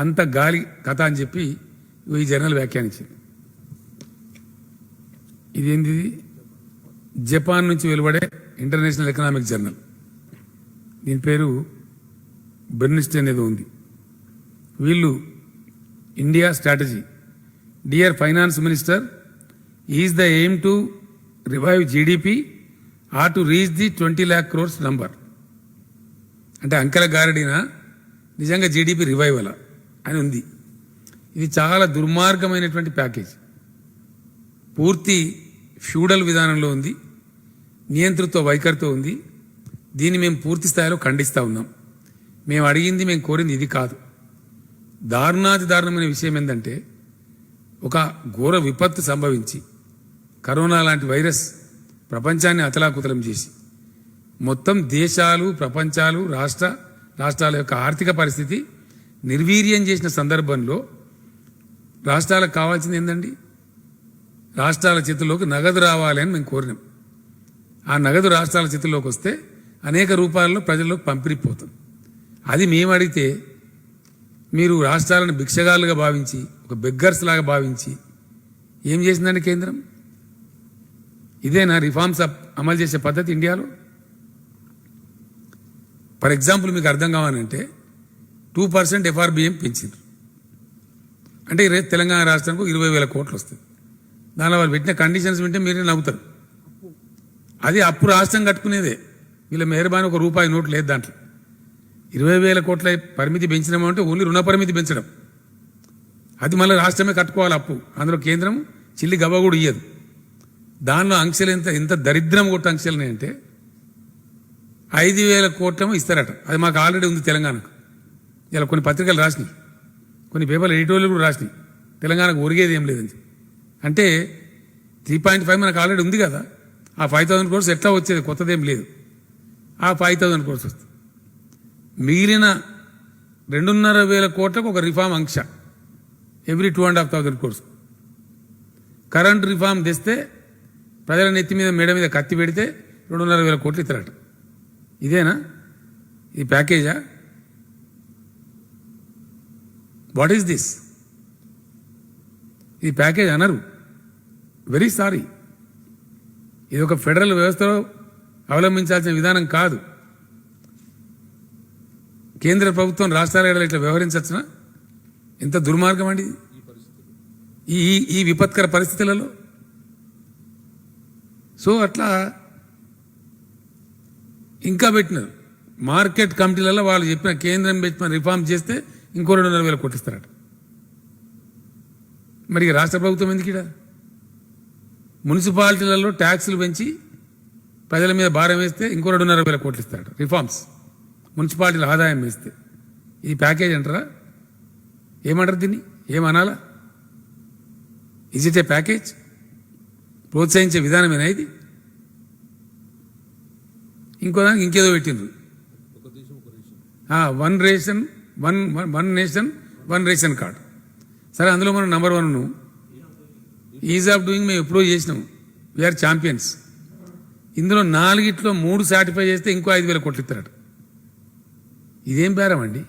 Speaker 1: అంత గాలి కథ అని చెప్పి ఈ జర్నల్ వ్యాఖ్యానించింది. ఇదేంది? జపాన్ నుంచి వెలువడే ఇంటర్నేషనల్ ఎకనామిక్ జర్నల్. దీని పేరు బెర్నిస్ట్ అనేది ఉంది. వీళ్ళు India strategy, dear finance minister, is the aim to revive GDP or to reach the 20 lakh crores number. అంటే అంకెల గారడినా నిజంగా జీడిపి రివైవల్ అని ఉంది. ఇది చాలా దుర్మార్గమైనటువంటి ప్యాకేజ్. పూర్తి ఫ్యూడల్ విధానంలో ఉంది, నియంతృత్వ వైఖరితో ఉంది. దీన్ని మేము పూర్తి స్థాయిలో ఖండిస్తూ ఉన్నాం. మేము అడిగింది, మేము కోరింది ఇది కాదు. దారుణాతి దారుణమైన విషయం ఏంటంటే, ఒక ఘోర విపత్తు సంభవించి కరోనా లాంటి వైరస్ ప్రపంచాన్ని అతలాకుతలం చేసి మొత్తం దేశాలు, ప్రపంచాలు, రాష్ట్రాల యొక్క ఆర్థిక పరిస్థితి నిర్వీర్యం చేసిన సందర్భంలో రాష్ట్రాలకు కావాల్సింది ఏందండి? రాష్ట్రాల చేతుల్లోకి నగదు రావాలి అని మేము కోరినాం. ఆ నగదు రాష్ట్రాల చేతుల్లోకి వస్తే అనేక రూపాల్లో ప్రజల్లోకి పంపిణీపోతుంది. అది మేము అడిగితే మీరు రాష్ట్రాలను భిక్షగాలుగా భావించి, ఒక బెగ్గర్స్ లాగా భావించి ఏం చేసిందండి కేంద్రం? ఇదేనా రిఫార్మ్స్ అమలు చేసే పద్ధతి ఇండియాలో? ఫర్ ఎగ్జాంపుల్ మీకు అర్థం కావాలంటే 2% FRBM పెంచింది. అంటే తెలంగాణ రాష్ట్రానికి 20,000 కోట్లు వస్తుంది. దానిలో వాళ్ళు పెట్టిన కండిషన్స్ వింటే మీరే నవ్వుతారు. అది అప్పు రాష్ట్రం కట్టుకునేదే. వీళ్ళ మెహర్బాని ఒక రూపాయి నోటు లేదు దాంట్లో. 20,000 కోట్ల పరిమితి పెంచినామంటే ఓన్లీ రుణ పరిమితి పెంచడం. అది మళ్ళీ రాష్ట్రమే కట్టుకోవాలి అప్పు. అందులో కేంద్రం చిల్లి గవ్వ కూడా ఇయ్యదు. దానిలో ఆంక్షలు ఎంత దరిద్రం కొట్ట ఆంక్షలు అంటే 5,000 కోట్లేమో ఇస్తారట. అది మాకు ఆల్రెడీ ఉంది తెలంగాణకు. ఇలా కొన్ని పత్రికలు రాసినాయి, కొన్ని పేపర్లు ఎడిటోరియల్ కూడా రాసినాయి, తెలంగాణకు ఒరిగేది ఏం లేదని. అంటే 3.5 మనకు ఆల్రెడీ ఉంది కదా. ఆ 5,000 crores ఎట్లా వచ్చేది? కొత్తదేం లేదు. ఆ 5,000 crores వస్తుంది. మిగిలిన 2,500 కోట్లకు ఒక రిఫార్మ్ ఆంక్ష ఎవ్రీ 2,500 crores. కరెంట్ రిఫార్మ్ తెస్తే ప్రజల నెత్తి మీద, మేడ మీద కత్తి పెడితే 2,500 కోట్లు ఇస్తారట. ఇదేనా ఈ ప్యాకేజా? What is this? ఈ ప్యాకేజ్ అనరు. Very sorry. ఇది ఒక ఫెడరల్ వ్యవస్థలో అవలంబించాల్సిన విధానం కాదు. కేంద్ర ప్రభుత్వం రాష్ట్రాల ఇట్లా వ్యవహరించచ్చునా? ఎంత దుర్మార్గం అండి ఈ విపత్కర పరిస్థితులలో. సో అట్లా ఇంకా పెట్టినారు. మార్కెట్ కమిటీలలో వాళ్ళు చెప్పిన కేంద్రం పెట్టిన రిఫార్మ్ చేస్తే ఇంకో 2,500 కోట్లు ఇస్తారట. మరి రాష్ట్ర ప్రభుత్వం ఎందుకు? మున్సిపాలిటీలలో ట్యాక్సులు పెంచి ప్రజల మీద భారం వేస్తే ఇంకో 2,500 కోట్లు ఇస్తారట. రిఫార్మ్స్ మున్సిపాలిటీల ఆదాయం వేస్తే ఈ ప్యాకేజ్ అంటారా? ఏమంటారు దీన్ని? ఏమనాలా? Is it a package? ప్రోత్సహించే విధానమేనా ఇది? ఇంకో దానికి ఇంకేదో పెట్టిండ్రు. One nation one ration card. సరే, అందులో మనం నంబర్ 1 ఈజ్ ఆఫ్ డూయింగ్ మేము ఎప్పుడో చేసినాం. We are champions. ఇందులో 4 3 సాటిఫై చేస్తే ఇంకో 5,000 కోట్లు ఇస్తారట. ఇదేం బేరం అండి?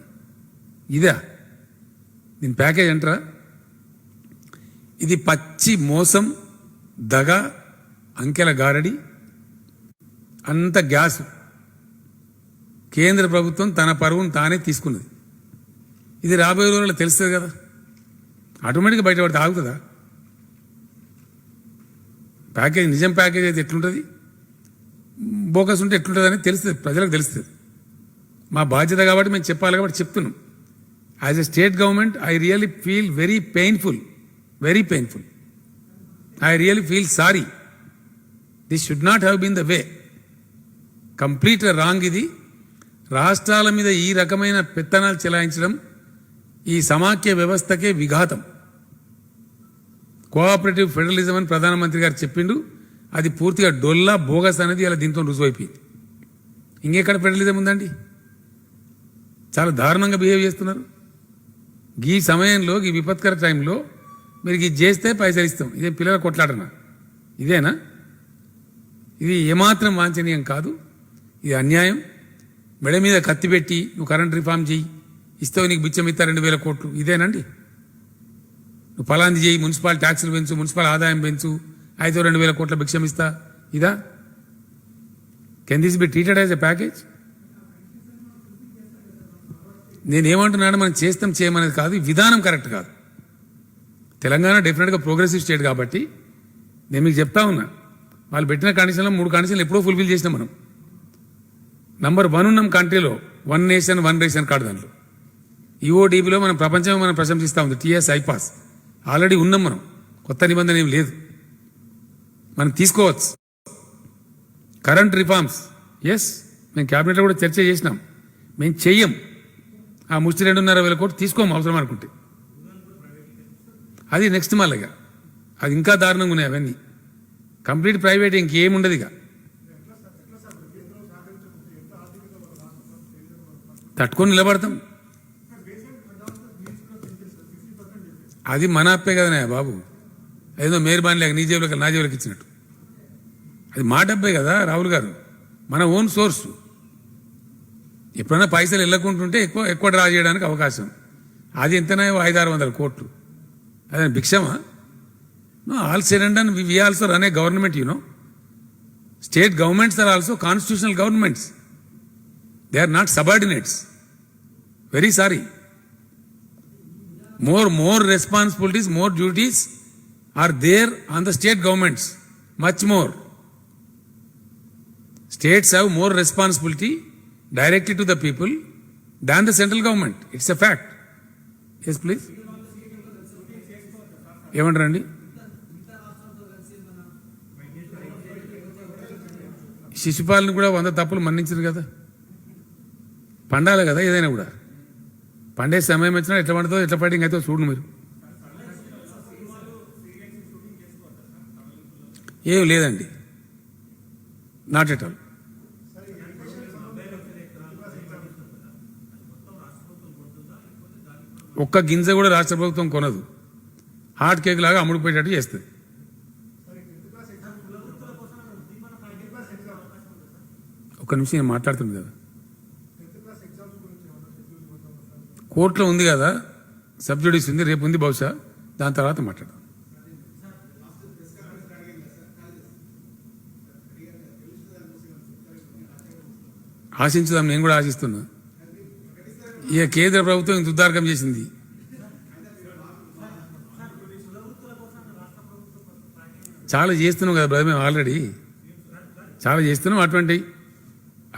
Speaker 1: ఇదా దీని ప్యాకేజ్ అంటారా? ఇది పచ్చి మోసం, దగ, అంకెల గారడి, అంత గ్యాస్. కేంద్ర ప్రభుత్వం తన పరువును తానే తీసుకున్నది. ఇది రాబోయే రోజుల్లో తెలుస్తుంది కదా, ఆటోమేటిక్గా బయటపడితే ఆగుతుందా? ప్యాకేజ్ నిజం ప్యాకేజ్ అయితే ఎట్లుంటుంది, బోకస్ ఉంటే ఎట్లుంటుంది అని తెలుస్తుంది, ప్రజలకు తెలుస్తుంది. మా బాధ్యత కాబట్టి మేము చెప్పాలి కాబట్టి చెప్తున్నాం. As a state government I really feel very painful. I really feel sorry. This should not have been the way. Complete wrong ఇది. రాష్ట్రాల మీద ఈ రకమైన పెత్తనాలు చెలాయించడం ఈ సమాఖ్య వ్యవస్థకే విఘాతం. కోఆపరేటివ్ ఫెడరలిజం అని ప్రధానమంత్రి గారు చెప్పిండు. అది పూర్తిగా డొల్లా బోగస్ అనేది ఇలా దీంతో రుజువైపోయింది. ఇంకెక్కడ ఫెడరలిజం ఉందండి? చాలా దారుణంగా బిహేవ్ చేస్తున్నారు. ఈ సమయంలో ఈ విపత్కర టైంలో మీరు ఇది చేస్తే పైసలు ఇస్తాం, ఇదే పిల్లల కొట్లాడనా? ఇదేనా? ఇది ఏమాత్రం వాంఛనీయం కాదు. ఇది అన్యాయం. మెడ మీద కత్తి పెట్టి నువ్వు కరెంట్ రిఫార్మ్ చేయి, ఇస్తావు నీకు బిచ్చం ఇస్తా 2,000 కోట్లు, ఇదేనండి? నువ్వు ఫలాంది చేయి, మున్సిపల్ ట్యాక్సులు పెంచు, మున్సిపల్ ఆదాయం పెంచు, అయితే 2,000 కోట్ల భిక్షం ఇస్తా, ఇదా? Can this be treated as a package? నేనేమంటున్నాను, మనం చేస్తాం చేయమనేది కాదు, విధానం కరెక్ట్ కాదు. తెలంగాణ డెఫినెట్గా ప్రోగ్రెసివ్ స్టేట్ కాబట్టి నేను మీకు చెప్తా ఉన్నా, వాళ్ళు పెట్టిన కండిషన్లో 3 కండిషన్లు ఎప్పుడో ఫుల్ఫిల్ చేసినాం మనం. నంబర్ 1 ఉన్నాం కంట్రీలో, 1 నేషన్ 1 రేషన్ కార్డు. దాంట్లో ఈఓడిబిలో మనం ప్రపంచం మనం ప్రశంసిస్తూ ఉంది. టీఎస్ ఐపాస్ ఆల్రెడీ ఉన్నాం మనం, కొత్త నిబంధన ఏం లేదు, మనం తీసుకోవచ్చు. కరెంట్ రిఫార్మ్స్ ఎస్, మేము క్యాబినెట్లో కూడా చర్చ చేసినాం. మేము చెయ్యం ఆ ముష్టి 2,500 కోట్లు తీసుకోము అవసరం అనుకుంటే. అది నెక్స్ట్ మళ్ళీగా అది ఇంకా దారుణంగా ఉన్నాయి అవన్నీ. కంప్లీట్ ప్రైవేట్ ఇంకేముండదు. ఇక తట్టుకొని నిలబడతాం. అది మన అప్పే కదా బాబు. ఏదో మేర్బాన్ లేక నీ జేబులకు నా జేబులకు ఇచ్చినట్టు. అది మా డబ్బే కదా రాహుల్ గారు, మన ఓన్ సోర్సు. ఎప్పుడైనా పైసలు వెళ్ళకుంటుంటే ఎక్కువ డ్రా చేయడానికి అవకాశం. అది ఎంతనే 500-600 కోట్లు. అదే భిక్షమా? All said and done we also run a government. State governments are also constitutional governments. They are not subordinates. Very sorry. more responsibilities, more duties are there on the state governments, much more. States have more responsibility directly to the people than the central government. It's a fact. Yes, please. ఏమంటారండి? శిశుపాలను కూడా 100 తప్పులు మన్నించారు కదా, పండాలి కదా ఏదైనా కూడా. పండే సమయం వచ్చినా ఎట్లా పండుతో ఎట్లా ఫైటింగ్ అయితే చూడండి మీరు. ఏం లేదండి, నాట్ ఎట్ ఆల్. ఒక్క గింజ కూడా రాష్ట్ర ప్రభుత్వం కొనదు. హాట్ కేక్ లాగా అమ్ముడుపోయేటట్టు చేస్తుంది. ఒక్క నిమిషం నేను మాట్లాడుతుంది కదా, కోర్టులో ఉంది కదా, సబ్జుడిస్ ఉంది, రేపు ఉంది బహుశా, దాని తర్వాత మాట్లాడదాం. ఆశించుదాం, నేను కూడా ఆశిస్తున్నా. ఇక కేంద్ర ప్రభుత్వం ఇంత ఉద్దారకం చేసింది. చాలా చేస్తున్నాం కదా బ్రదర్, మేము ఆల్రెడీ చాలా చేస్తున్నాం. అటువంటి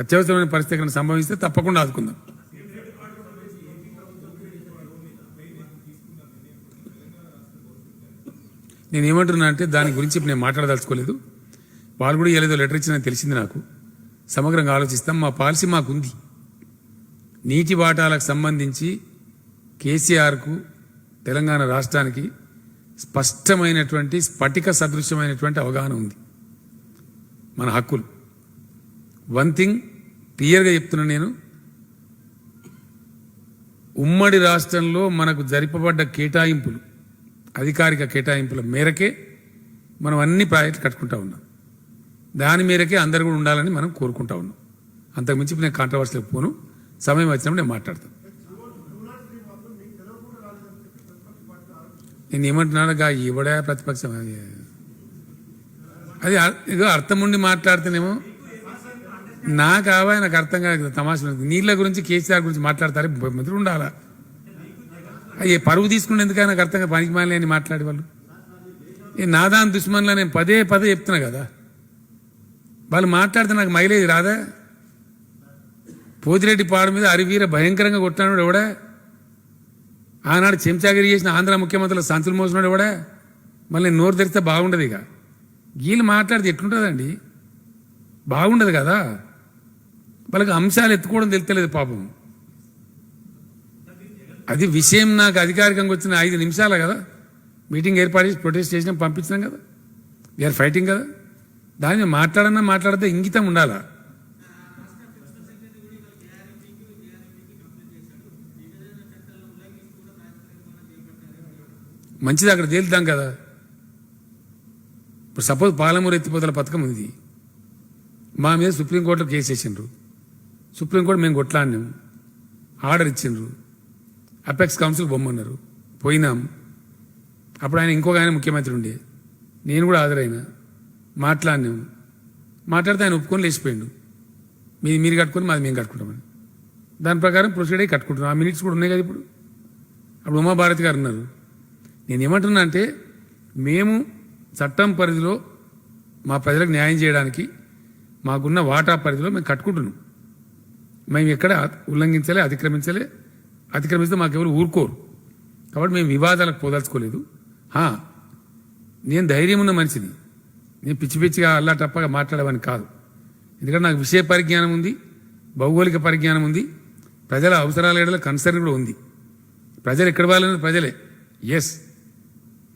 Speaker 1: అత్యవసరమైన పరిస్థితి సంభవిస్తే తప్పకుండా ఆదుకుందాం. నేను ఏమంటున్నా అంటే దాని గురించి నేను మాట్లాడదలుచుకోలేదు. వాళ్ళు కూడా ఏదో లెటర్ ఇచ్చిందని తెలిసింది నాకు. సమగ్రంగా ఆలోచిస్తాం. మా పాలసీ మాకుంది. నీటి వాటాలకు సంబంధించి కేసీఆర్కు తెలంగాణ రాష్ట్రానికి స్పష్టమైనటువంటి స్ఫటిక సదృశ్యమైనటువంటి అవగాహన ఉంది. మన హక్కులు. వన్ థింగ్ క్లియర్గా చెప్తున్నా నేను, ఉమ్మడి రాష్ట్రంలో మనకు జరిపబడ్డ కేటాయింపులు, అధికారిక కేటాయింపుల మేరకే మనం అన్ని ప్రాజెక్టులు కట్టుకుంటా ఉన్నాం. దాని మేరకే అందరు కూడా ఉండాలని మనం కోరుకుంటా ఉన్నాం. అంతకుమించి నేను కాంట్రవర్సీలకు పోను. సమయం వచ్చినప్పుడు నేను మాట్లాడతాను. నేను ఏమంటున్నానుగా, ఇవ్వడా ప్రతిపక్షం అది ఇదో అర్థం ఉండి మాట్లాడితేనేమో నాకు అర్థం కాదు. తమాషా నీళ్ళ గురించి కేసీఆర్ గురించి మాట్లాడతారు, మంత్రులు ఉండాలా? అయ్యే పరువు తీసుకుంటే ఎందుకని నాకు అర్థంగా పనికి మాలని మాట్లాడే వాళ్ళు. ఈ నాదాన్ దుష్మన్లా నేను పదే పదే చెప్తున్నా కదా, వాళ్ళు మాట్లాడితే నాకు మైలేజ్ రాదా? పోతిరెడ్డి పాడు మీద అరివీర భయంకరంగా కొట్టినాడు ఎవడా? ఆనాడు చెంచాగిరి చేసిన ఆంధ్ర ముఖ్యమంత్రులు సంచులు మోసినాడు ఎవడా? మళ్ళీ నేను నోరు తెరిస్తే బాగుండదు. ఇక వీళ్ళు మాట్లాడితే ఎట్లుంటుందండి? బాగుండదు కదా. వాళ్ళకి అంశాలు ఎత్తుకోవడం తెలుస్తలేదు పాపం. అది విషయం నాకు అధికారికంగా వచ్చిన 5 నిమిషాలే కదా, మీటింగ్ ఏర్పాటు చేసి ప్రొటెస్ట్ చేసినాం, పంపించినాం కదా, వీఆర్ ఫైటింగ్ కదా. దాన్ని మాట్లాడితే ఇంగితం ఉండాలా? మంచిది, అక్కడ తేలుద్దాం కదా. ఇప్పుడు సపోజ్ పాలమూరు ఎత్తిపోతల పథకం ఉంది, మా మీద సుప్రీంకోర్టులో కేసు వేసిండ్రు, సుప్రీంకోర్టు మేము కొట్లాడినాం, ఆర్డర్ ఇచ్చిండ్రు, అపెక్స్ కౌన్సిల్ బొమ్మన్నారు, పోయినాం. అప్పుడు ఆయన ఇంకొక ఆయన ముఖ్యమంత్రి ఉండే, నేను కూడా హాజరైనా, మాట్లాడినాం. మాట్లాడితే ఆయన ఒప్పుకొని లేచిపోయిండు, మీరు కట్టుకొని మాది మేము కట్టుకుంటామని. దాని ప్రకారం ప్రొసీడ్ అయ్యి కట్టుకుంటున్నాం. ఆ మినిట్స్ కూడా ఉన్నాయి కదా ఇప్పుడు. అప్పుడు ఉమాభారతి గారు ఉన్నారు. నేనేమంటున్నా అంటే, మేము చట్టం పరిధిలో మా ప్రజలకు న్యాయం చేయడానికి మాకున్న వాటా పరిధిలో మేము కట్టుకుంటున్నాం. మేము ఎక్కడ ఉల్లంఘించలే, అతిక్రమిస్తే మాకెవరు ఊరుకోరు. కాబట్టి మేము వివాదాలకు పోదలుచుకోలేదు. నేను ధైర్యం ఉన్న మనిషిని, నేను పిచ్చి పిచ్చిగా అల్లా టప్పగా మాట్లాడేవాని కాదు. ఎందుకంటే నాకు విషయ పరిజ్ఞానం ఉంది, భౌగోళిక పరిజ్ఞానం ఉంది, ప్రజల అవసరాల ఏడల కన్సర్న్ కూడా ఉంది. ప్రజలు ఎక్కడ వాళ్ళని ప్రజలే. ఎస్,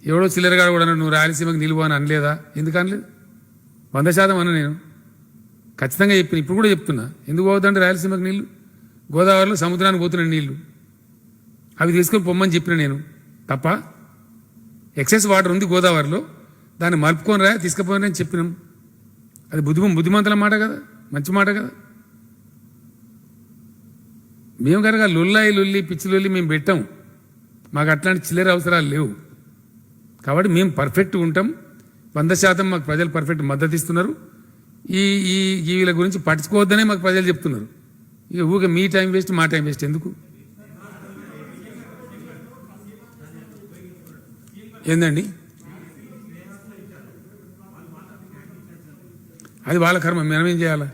Speaker 1: ఎవడో చిల్లరగాడు కూడా నువ్వు రాయలసీమకు నిలువు అని అనలేదా? ఎందుకు అనలేదు? 100% అన్న. నేను ఖచ్చితంగా చెప్పిన, ఇప్పుడు కూడా చెప్తున్నా. ఎందుకు పోవద్దంటే రాయలసీమకు నీళ్లు? గోదావరిలో సముద్రానికి పోతున్నాయి నీళ్లు, అవి తీసుకొని పొమ్మని చెప్పిన నేను. తప్ప ఎక్సెస్ వాటర్ ఉంది గోదావరిలో, దాన్ని మలుపుకొని రా తీసుకుపోయినా అని చెప్పినాం. అది బుద్ధిమంతుల మాట కదా, మంచి మాట కదా. మేము కనుక లొల్లి పిచ్చి లొల్లి మేము పెట్టాం. మాకు అట్లాంటి చిల్లర అవసరాలు లేవు. కాబట్టి మేము పర్ఫెక్ట్గా ఉంటాం. 100% మాకు ప్రజలు పర్ఫెక్ట్ మద్దతు ఇస్తున్నారు. ఈ వీళ్ళ గురించి పట్టించుకోవద్దనే మాకు ప్రజలు చెప్తున్నారు. ఇక ఊరికే మీ టైం వేస్ట్, మా టైం వేస్ట్ ఎందుకు? ఏందండి అది? వాళ్ళ కర్మ, మనం ఏం చేయాలా?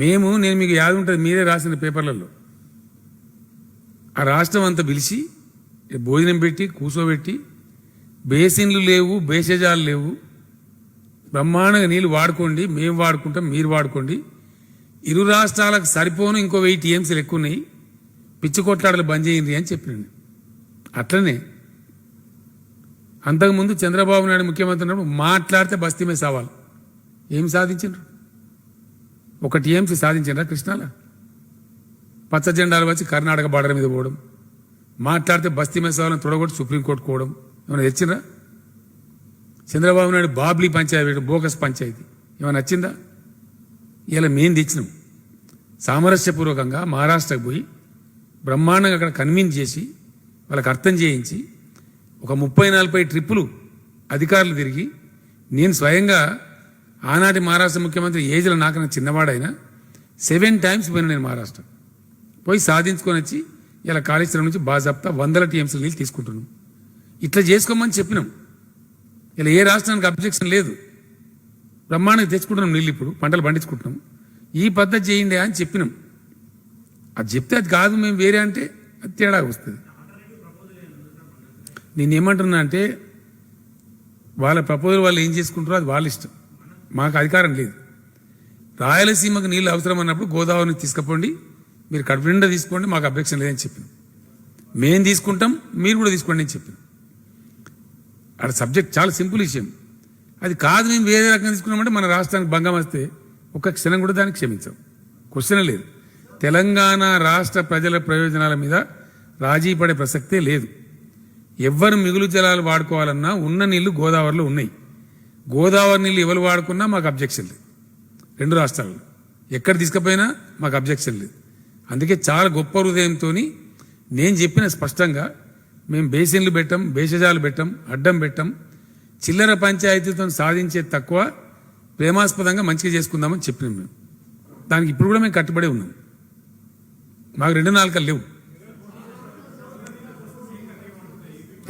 Speaker 1: నేను మీకు యాద ఉంటుంది, మీరే రాసిన పేపర్లలో ఆ రాష్ట్రం అంతా పిలిచి భోజనం పెట్టి కూర్చోబెట్టి, బేసిన్లు లేవు, బేసేజాలు లేవు, బ్రహ్మాండంగా నీళ్ళు వాడుకోండి, మేము వాడుకుంటాం, మీరు వాడుకోండి, ఇరు రాష్ట్రాలకు సరిపోను ఇంకో 1000 టీఎంసీలు ఎక్కువ ఉన్నాయి, పిచ్చి కొట్లాడలు బంద్ చేయండి అని చెప్పినండి. అట్లనే అంతకుముందు చంద్రబాబు నాయుడు ముఖ్యమంత్రి ఉన్నప్పుడు మాట్లాడితే బస్తీమే సవాల్. ఏం సాధించారు? 1 టీఎంసీ సాధించారా కృష్ణాలో? పచ్చ జెండాలు వచ్చి కర్ణాటక బార్డర్ మీద పోవడం, మాట్లాడితే బస్తీమే సవాళ్ళని తొడగొట్టి సుప్రీంకోర్టు పోవడం ఏమైనా తెచ్చిందా? చంద్రబాబు నాయుడు బాబ్లీ పంచాయతీ, బోకస్ పంచాయతీ ఏమైనా వచ్చిందా? ఇలా మేము తెచ్చినాం. సామరస్యపూర్వకంగా మహారాష్ట్రకు పోయి బ్రహ్మాండంగా అక్కడ కన్విన్స్ చేసి వాళ్ళకి అర్థం చేయించి ఒక 30-40 ట్రిప్పులు అధికారులు తిరిగి, నేను స్వయంగా ఆనాటి మహారాష్ట్ర ముఖ్యమంత్రి ఏజ్లో నాకన్నా చిన్నవాడైనా 7 టైమ్స్ పోయినా నేను మహారాష్ట్ర పోయి సాధించుకొని వచ్చి ఇలా కాళేశ్వరం నుంచి బాజాప్తా 100 టీఎంసీలు నీళ్ళు తీసుకుంటున్నాం. ఇట్లా చేసుకోమని చెప్పినాం. ఇలా ఏ రాష్ట్రానికి అబ్జెక్షన్ లేదు, బ్రహ్మాండంగా తెచ్చుకుంటున్నాం నీళ్ళు, ఇప్పుడు పంటలు పండించుకుంటున్నాం. ఈ పద్ధతి చేయండి అని చెప్పినాం. అది చెప్తే అది కాదు మేము వేరే అంటే అది తేడా వస్తుంది. నేనేమంటున్నా అంటే, వాళ్ళ ప్రపోజల్ వాళ్ళు ఏం చేసుకుంటారో అది వాళ్ళ ఇష్టం, మాకు అధికారం లేదు. రాయలసీమకు నీళ్ళు అవసరం అన్నప్పుడు గోదావరిని తీసుకుపోండి, మీరు కడుపు నిండా తీసుకోండి, మాకు అబ్జెక్షన్ లేదని చెప్పినాం. మేము తీసుకుంటాం, మీరు కూడా తీసుకోండి అని చెప్పినాం. అక్కడ సబ్జెక్ట్ చాలా సింపుల్ విషయం. అది కాదు మేము వేరే రకంగా తీసుకున్నామంటే మన రాష్ట్రానికి భంగం వస్తే ఒక్క క్షణం కూడా దానికి క్షమించాం, క్వశ్చన్ లేదు. తెలంగాణ రాష్ట్ర ప్రజల ప్రయోజనాల మీద రాజీ పడే ప్రసక్తే లేదు. ఎవ్వరు మిగులు జలాలు వాడుకోవాలన్నా ఉన్న నీళ్లు గోదావరిలో ఉన్నాయి. గోదావరి నీళ్ళు ఎవరు వాడుకున్నా మాకు అబ్జెక్షన్ లేదు. 2 రాష్ట్రాల్లో ఎక్కడ తీసుకుపోయినా మాకు అబ్జెక్షన్ లేదు. అందుకే చాలా గొప్ప హృదయంతో నేను చెప్పిన స్పష్టంగా, మేము బేసిన్లు పెట్టాం, బేషజాలు పెట్టాం, అడ్డం పెట్టాం, చిల్లర పంచాయతీతో సాధించే తక్కువ, ప్రేమాస్పదంగా మంచిగా చేసుకుందామని చెప్పినాం. మేము దానికి ఇప్పుడు కూడా మేము కట్టుబడి ఉన్నాం. మాకు 2 నాలుకలు లేవు.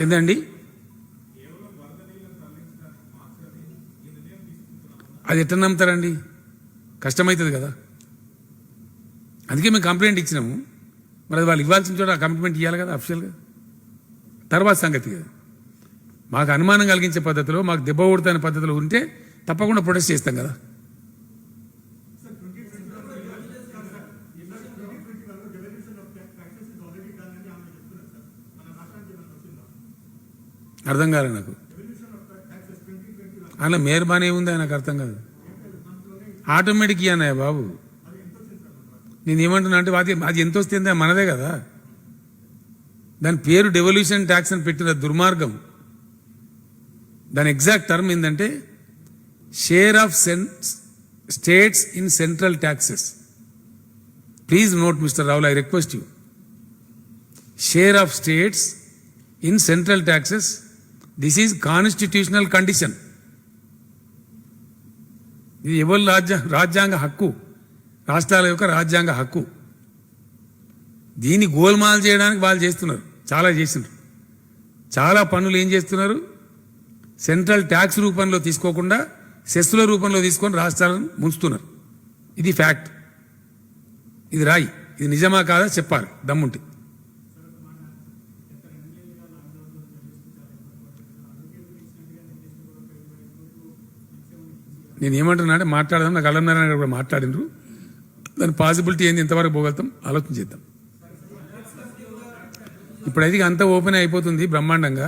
Speaker 1: ఏందండి? అది ఎట్లా నమ్ముతారండి? కష్టమవుతుంది కదా. అందుకే మేము కంప్లైంట్ ఇచ్చినాము. మరి అది వాళ్ళు ఇవ్వాల్సిన చోట ఆ కమిట్మెంట్ ఇవ్వాలి కదా అఫీషియల్గా. తర్వాత సంగతి కదా, మాకు అనుమానం కలిగించే పద్ధతిలో, మాకు దెబ్బ కొడుతున్న పద్ధతిలో ఉంటే తప్పకుండా ప్రొటెస్ట్ చేస్తాం కదా. అర్థం కాలేదు నాకు. అలా మేర్బానీ ఉంది, నాకు అర్థం కాదు. ఆటోమేటిక్ అన్నయ్య బాబు. నేను ఏమంటున్నా అంటే అది ఎంత వస్తుంది మనదే కదా. దాని పేరు డెవల్యూషన్ ట్యాక్స్ అని పెట్టిన దుర్మార్గం. దాని ఎగ్జాక్ట్ టర్మ్ ఏంటంటే share of states in central taxes. Please note mister Rahul, I request you. Share of states in central taxes, this is constitutional condition. ఇది ఎవరి రాజ్యాంగ హక్కు, రాష్ట్రాల యొక్క రాజ్యాంగ హక్కు. దీన్ని గోల్మాల్ చేయడానికి వాళ్ళు చేస్తున్నారు, చాలా చేస్తున్నారు. చాలా పన్నులు ఏం చేస్తున్నారు, సెంట్రల్ ట్యాక్స్ రూపంలో తీసుకోకుండా సెస్సుల రూపంలో తీసుకొని రాష్ట్రాలను ముంచుతున్నారు. ఇది ఫ్యాక్ట్, ఇది రాయి. ఇది నిజమా కాదా చెప్పాలి దమ్ముంటే. నేను ఏమంటున్నా అంటే మాట్లాడదాం, నాకు అల్లన్నారాయణ గారు కూడా మాట్లాడినరు. దాని పాసిబిలిటీ ఏంది, ఎంతవరకు పోగలుగుతాం ఆలోచన చేద్దాం. ఇప్పుడైతే అంతా ఓపెన్ అయిపోతుంది బ్రహ్మాండంగా,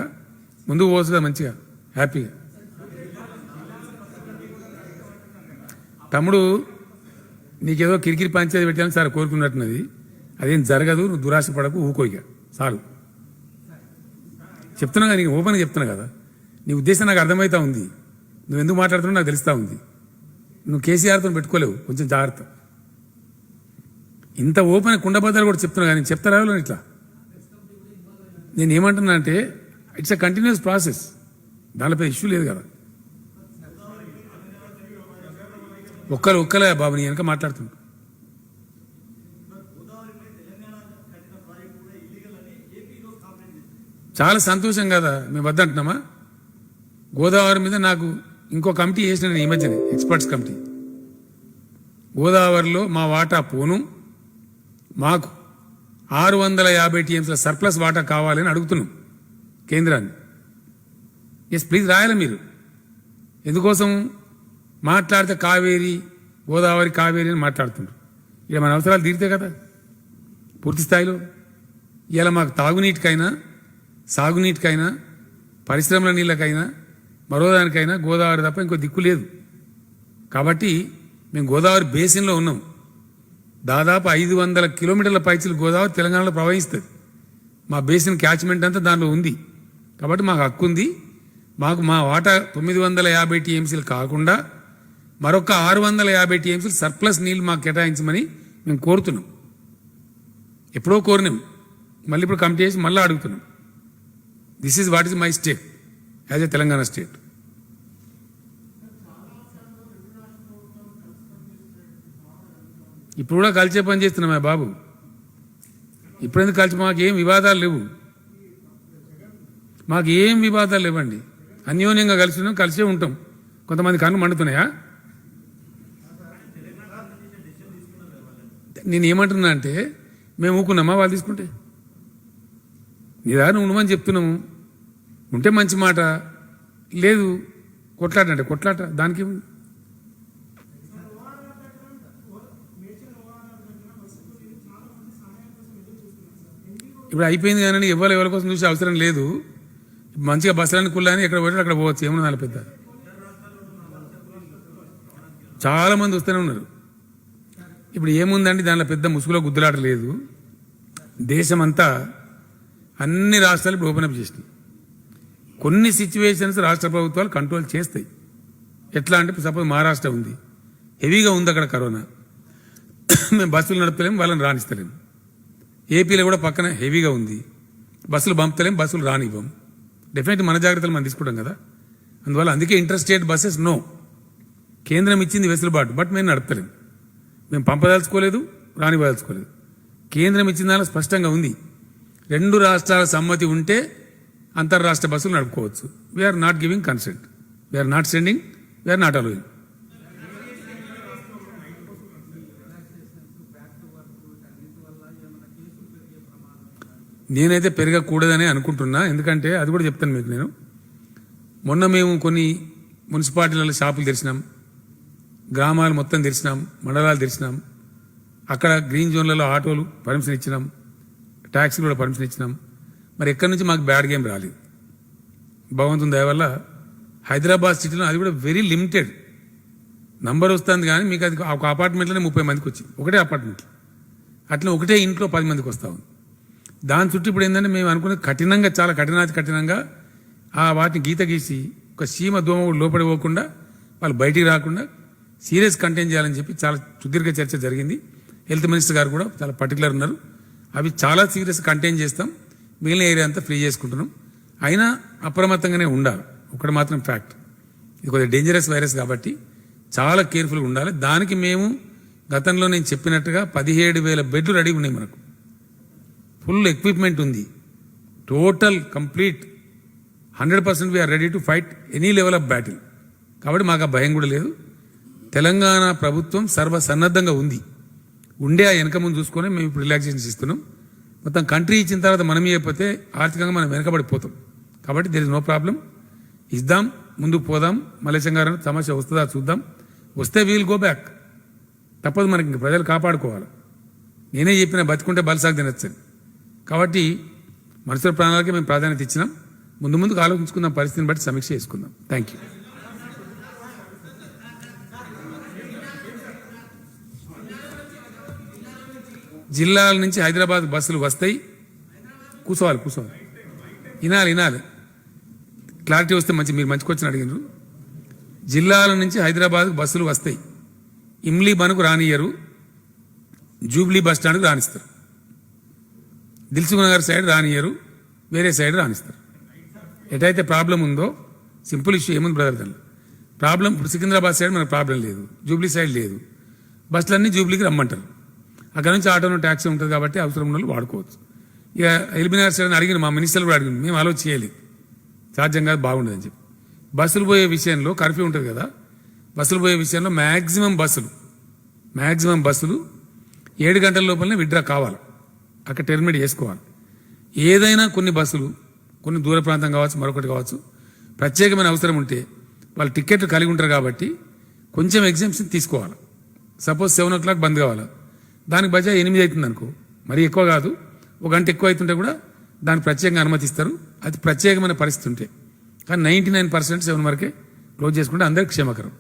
Speaker 1: ముందుకు పోతుందా మంచిగా హ్యాపీగా. తమ్ముడు నీకేదో కిరికిరి పంచాయతీ పెట్టాలని సార్ కోరుకున్నట్టున్నది, అదేం జరగదు. నువ్వు దురాశ పడకు, ఊకోయిగా చాలు. చెప్తున్నా కదా, నీకు ఓపెన్గా చెప్తున్నా కదా. నీ ఉద్దేశం నాకు అర్థమవుతా ఉంది, నువ్వు ఎందుకు మాట్లాడుతున్నావు నాకు తెలుస్తూ ఉంది. నువ్వు కేసీఆర్తో పెట్టుకోలేవు, కొంచెం జాగ్రత్త. ఇంత ఓపెన్ కుండబద్దలు కూడా చెప్తున్నా కానీ చెప్తారా ఇట్లా. నేను ఏమంటున్నా అంటే ఇట్స్ ఎ కంటిన్యూస్ ప్రాసెస్, దానిపై ఇష్యూ లేదు కదా. ఒక్కలే బాబు, నీ వెనక మాట్లాడుతున్నా. చాలా సంతోషం కదా, మేము వద్దంటున్నామా? గోదావరి మీద నాకు ఇంకో కమిటీ వేసిన ఈ మధ్యనే, ఎక్స్పర్ట్స్ కమిటీ. గోదావరిలో మా వాటా పోను, మాకు 650 టీఎంసీల సర్ప్లస్ వాటా కావాలని అడుగుతున్నాం కేంద్రాన్ని. ఎస్ ప్లీజ్ రాయాలి మీరు. ఎందుకోసం మాట్లాడితే కావేరి గోదావరి కావేరి అని మాట్లాడుతున్నారు. ఇక మన అవసరాలు తీరితే కదా పూర్తి స్థాయిలో. ఇలా మాకు తాగునీటికైనా సాగునీటికైనా పరిశ్రమల నీళ్ళకైనా మరోదానికైనా గోదావరి తప్ప ఇంకో దిక్కు లేదు. కాబట్టి మేము గోదావరి బేసిన్లో ఉన్నాం. దాదాపు 500 కిలోమీటర్ల పైచీలు గోదావరి తెలంగాణలో ప్రవహిస్తుంది. మా బేసిన్ క్యాచ్మెంట్ అంతా దానిలో ఉంది. కాబట్టి మాకు హక్కు ఉంది. మాకు మా వాటా 950 టీఎంసీలు కాకుండా మరొక 650 టీఎంసీలు సర్ప్లస్ నీళ్లు మాకు కేటాయించమని మేము కోరుతున్నాం. ఎప్పుడో కోరినాం, మళ్ళీ ఇప్పుడు కమిటీ చేసి మళ్ళీ అడుగుతున్నాం. This is what is my state as a Telangana state. ఇప్పుడు కూడా కలిసే పని చేస్తున్నామే బాబు. ఇప్పుడెందుకు కలిసి? మాకేం వివాదాలు లేవు, మాకేం వివాదాలు లేవండి. అన్యోన్యంగా కలిసి ఉన్నాం, కలిసే ఉంటాం. కొంతమంది కన్ను మండుతున్నాయా? నేను ఏమంటున్నా అంటే మేము ఊకున్నామా వాళ్ళు తీసుకుంటే? నిదానం ఉండమని చెప్తున్నాము. ఉంటే మంచి మాట, లేదు కొట్లాట అంటే కొట్లాట. దానికి ఇప్పుడు అయిపోయింది కానీ ఎవరి కోసం చూసే అవసరం లేదు. మంచిగా బస్సులన్నీ కుళ్ళని ఎక్కడ పోతే అక్కడ పోవచ్చు, ఏమన్నా పెద్ద. చాలా మంది వస్తూనే ఉన్నారు. ఇప్పుడు ఏముందండి దానిలో పెద్ద ముసుగులో గుద్దులాట లేదు. దేశమంతా అన్ని రాష్ట్రాలు ఇప్పుడు ఓపెన్ అప్ చేసినాయి. కొన్ని సిచ్యువేషన్స్ రాష్ట్ర ప్రభుత్వాలు కంట్రోల్ చేస్తాయి. ఎట్లా అంటే సపోజ్ మహారాష్ట్ర ఉంది, హెవీగా ఉంది అక్కడ కరోనా, మేము బస్సులు నడపలేము, వాళ్ళని రాణిస్తలేము. ఏపీలో కూడా పక్కన హెవీగా ఉంది, బస్సులు పంపుతలేం, బస్సులు రానివ్వం. డెఫినెట్లీ మన జాగ్రత్తలు మనం తీసుకుంటాం కదా. అందువల్ల అందుకే ఇంటర్ స్టేట్ బస్సెస్ నో. కేంద్రం ఇచ్చింది వెసులుబాటు, బట్ మేము నడపలేం. మేము పంపదలుచుకోలేదు, రానివ్వదలుచుకోలేదు. కేంద్రం ఇచ్చిన దానిలో స్పష్టంగా ఉంది, 2 రాష్ట్రాల సమ్మతి ఉంటే అంతర్రాష్ట్ర బస్సులు నడుపుకోవచ్చు. We are not giving consent, we are not sending, we are not allowing. నేనైతే పెరగకూడదని అనుకుంటున్నా. ఎందుకంటే అది కూడా చెప్తాను మీకు నేను. మొన్న మేము కొన్ని మున్సిపాలిటీలలో షాపులు తెరిచినాం, గ్రామాలు మొత్తం తెరిచినాం, మండలాలు తెరిచినాం. అక్కడ గ్రీన్ జోన్లలో ఆటోలు పర్మిషన్ ఇచ్చినాం, ట్యాక్సీలు కూడా పర్మిషన్ ఇచ్చినాం. మరి ఎక్కడి నుంచి మాకు బ్యాడ్ గేమ్ రాలేదు. భగవంతుని దయ వల్ల హైదరాబాద్ సిటీలో అది కూడా వెరీ లిమిటెడ్ నంబర్ వస్తుంది. కానీ మీకు అది ఒక అపార్ట్మెంట్లోనే 30 మందికి వచ్చింది, ఒకటే అపార్ట్మెంట్. అట్లా ఒకటే ఇంట్లో 10 మందికి వస్తూ ఉంది. దాని చుట్టూ ఇప్పుడు ఏంటంటే మేము అనుకున్నది కఠినంగా, చాలా కఠినంగా ఆ వాటిని గీత గీసి ఒక సీమ దోమ లోపడి పోకుండా వాళ్ళు బయటికి రాకుండా సీరియస్ కంటైన్ చేయాలని చెప్పి చాలా సుదీర్ఘ చర్చ జరిగింది. హెల్త్ మినిస్టర్ గారు కూడా చాలా పర్టికులర్ ఉన్నారు. అవి చాలా సీరియస్ కంటైన్ చేస్తాం, మిగిలిన ఏరియా అంతా ఫ్రీ చేసుకుంటున్నాం. అయినా అప్రమత్తంగానే ఉండాలి. ఒకటి మాత్రం ఫ్యాక్ట్, ఇది కొద్దిగా డేంజరస్ వైరస్ కాబట్టి చాలా కేర్ఫుల్గా ఉండాలి. దానికి మేము గతంలో నేను చెప్పినట్టుగా 17,000 బెడ్లు రెడీ ఉన్నాయి. మనకు ఫుల్ ఎక్విప్మెంట్ ఉంది. Total complete 100% we are ready to fight any level of battle. కాబట్టి మాకు ఆ భయం కూడా లేదు. తెలంగాణ ప్రభుత్వం సర్వసన్నద్ధంగా ఉంది. ఉండే ఆ వెనక ముందు చూసుకొని మేము ఇప్పుడు రిలాక్సేషన్స్ ఇస్తున్నాం. మొత్తం కంట్రీ ఇచ్చిన తర్వాత మనం ఇవ్వకపోతే ఆర్థికంగా మనం వెనకబడిపోతాం. కాబట్టి దేర్ ఇస్ నో ప్రాబ్లం. ఇద్దాం, ముందుకు పోదాం. మలేశం గారు సమస్య వస్తుందా చూద్దాం. వస్తే వీల్ గో బ్యాక్. తప్పదు, మనకి ఇంక ప్రజలు కాపాడుకోవాలి. నేనే చెప్పిన బతుకుంటే బలసాగు తినొచ్చని. కాబట్టి మనుషుల ప్రాణాలకి మేము ప్రాధాన్యత ఇచ్చినాం. ముందుకు ఆలోచించుకుందాం, పరిస్థితిని బట్టి సమీక్ష చేసుకుందాం. Thank you. జిల్లాల నుంచి హైదరాబాద్ బస్సులు వస్తాయి. కూర్చోవాలి. వినాలి. క్లారిటీ వస్తే మీరు మంచికి వచ్చి అడిగినారు. జిల్లాల నుంచి హైదరాబాద్ బస్సులు వస్తాయి. ఇమ్లీ బనుకు రానియరు, జూబ్లీ బస్ స్టాండ్కు రానిస్తారు. దిల్సుఖ్ నగర్ సైడ్ రానియరు, వేరే సైడ్ రానిస్తారు. ఎటైతే ప్రాబ్లం ఉందో, సింపుల్ ఇష్యూ ఏముంది బ్రదర్, దానిలో ప్రాబ్లం. ఇప్పుడు సికింద్రాబాద్ సైడ్ మనకు ప్రాబ్లం లేదు, జూబ్లీ సైడ్ లేదు. బస్సులన్నీ జూబ్లీకి రమ్మంటారు. అక్కడ నుంచి ఆటోను ట్యాక్సీ ఉంటుంది కాబట్టి అవసరం ఉన్న వాళ్ళు వాడుకోవచ్చు. ఇక ఎల్బీనగర్ సైడ్ అడిగిన మా మినిస్టర్లు కూడా అడిగింది, మేము ఆలోచన చేయలేదు, సాధ్యం కాదు, బాగుండదని చెప్పి. బస్సులు పోయే విషయంలో కర్ఫ్యూ ఉంటుంది కదా, బస్సులు పోయే విషయంలో మ్యాక్సిమం బస్సులు 7 గంటల లోపలనే విత్డ్రా కావాలి, అక్కడ టెర్మినేట్ చేసుకోవాలి. ఏదైనా కొన్ని బస్సులు కొన్ని దూర ప్రాంతం కావచ్చు, మరొకటి కావచ్చు, ప్రత్యేకమైన అవసరం ఉంటే వాళ్ళు టికెట్లు కలిగి ఉంటారు కాబట్టి కొంచెం ఎగ్జామ్షన్ తీసుకోవాలి. సపోజ్ 7 o'clock బంద్ కావాలి, దానికి బజా 8 అవుతుంది అనుకో, మరీ ఎక్కువ కాదు, 1 గంట ఎక్కువ అవుతుంటే కూడా దానికి ప్రత్యేకంగా అనుమతిస్తారు. అది ప్రత్యేకమైన పరిస్థితి ఉంటే. కానీ 99% 7 వరకే క్లోజ్ చేసుకుంటే అందరికి క్షేమకరం.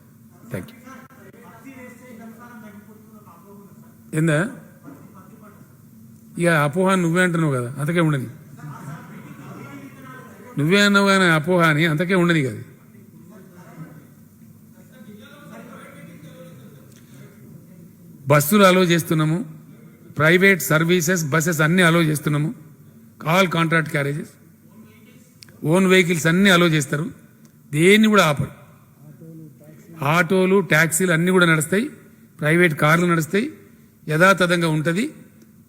Speaker 1: Thank you. ఏందా ఇక అపోహ నువ్వే అంటున్నావు కదా, అంతకే ఉండని. నువ్వే అన్నావు కానీ అపోహ అని అంతకే ఉండని కదా. బస్సులు అలో చేస్తున్నాము, ప్రైవేట్ సర్వీసెస్ బస్సెస్ అన్ని అలో చేస్తున్నాము. All contract carriages, own vehicles అన్ని అలో చేస్తారు. దేన్ని కూడా ఆపరు. ఆటోలు ట్యాక్సీలు అన్ని కూడా నడుస్తాయి, ప్రైవేట్ కార్లు నడుస్తాయి, యథాతథంగా ఉంటుంది.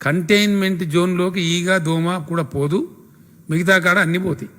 Speaker 1: కంటైన్మెంట్ జోన్లోకి ఈగ దోమ కూడా పోదు, మిగతా కాడ అన్ని పోతాయి.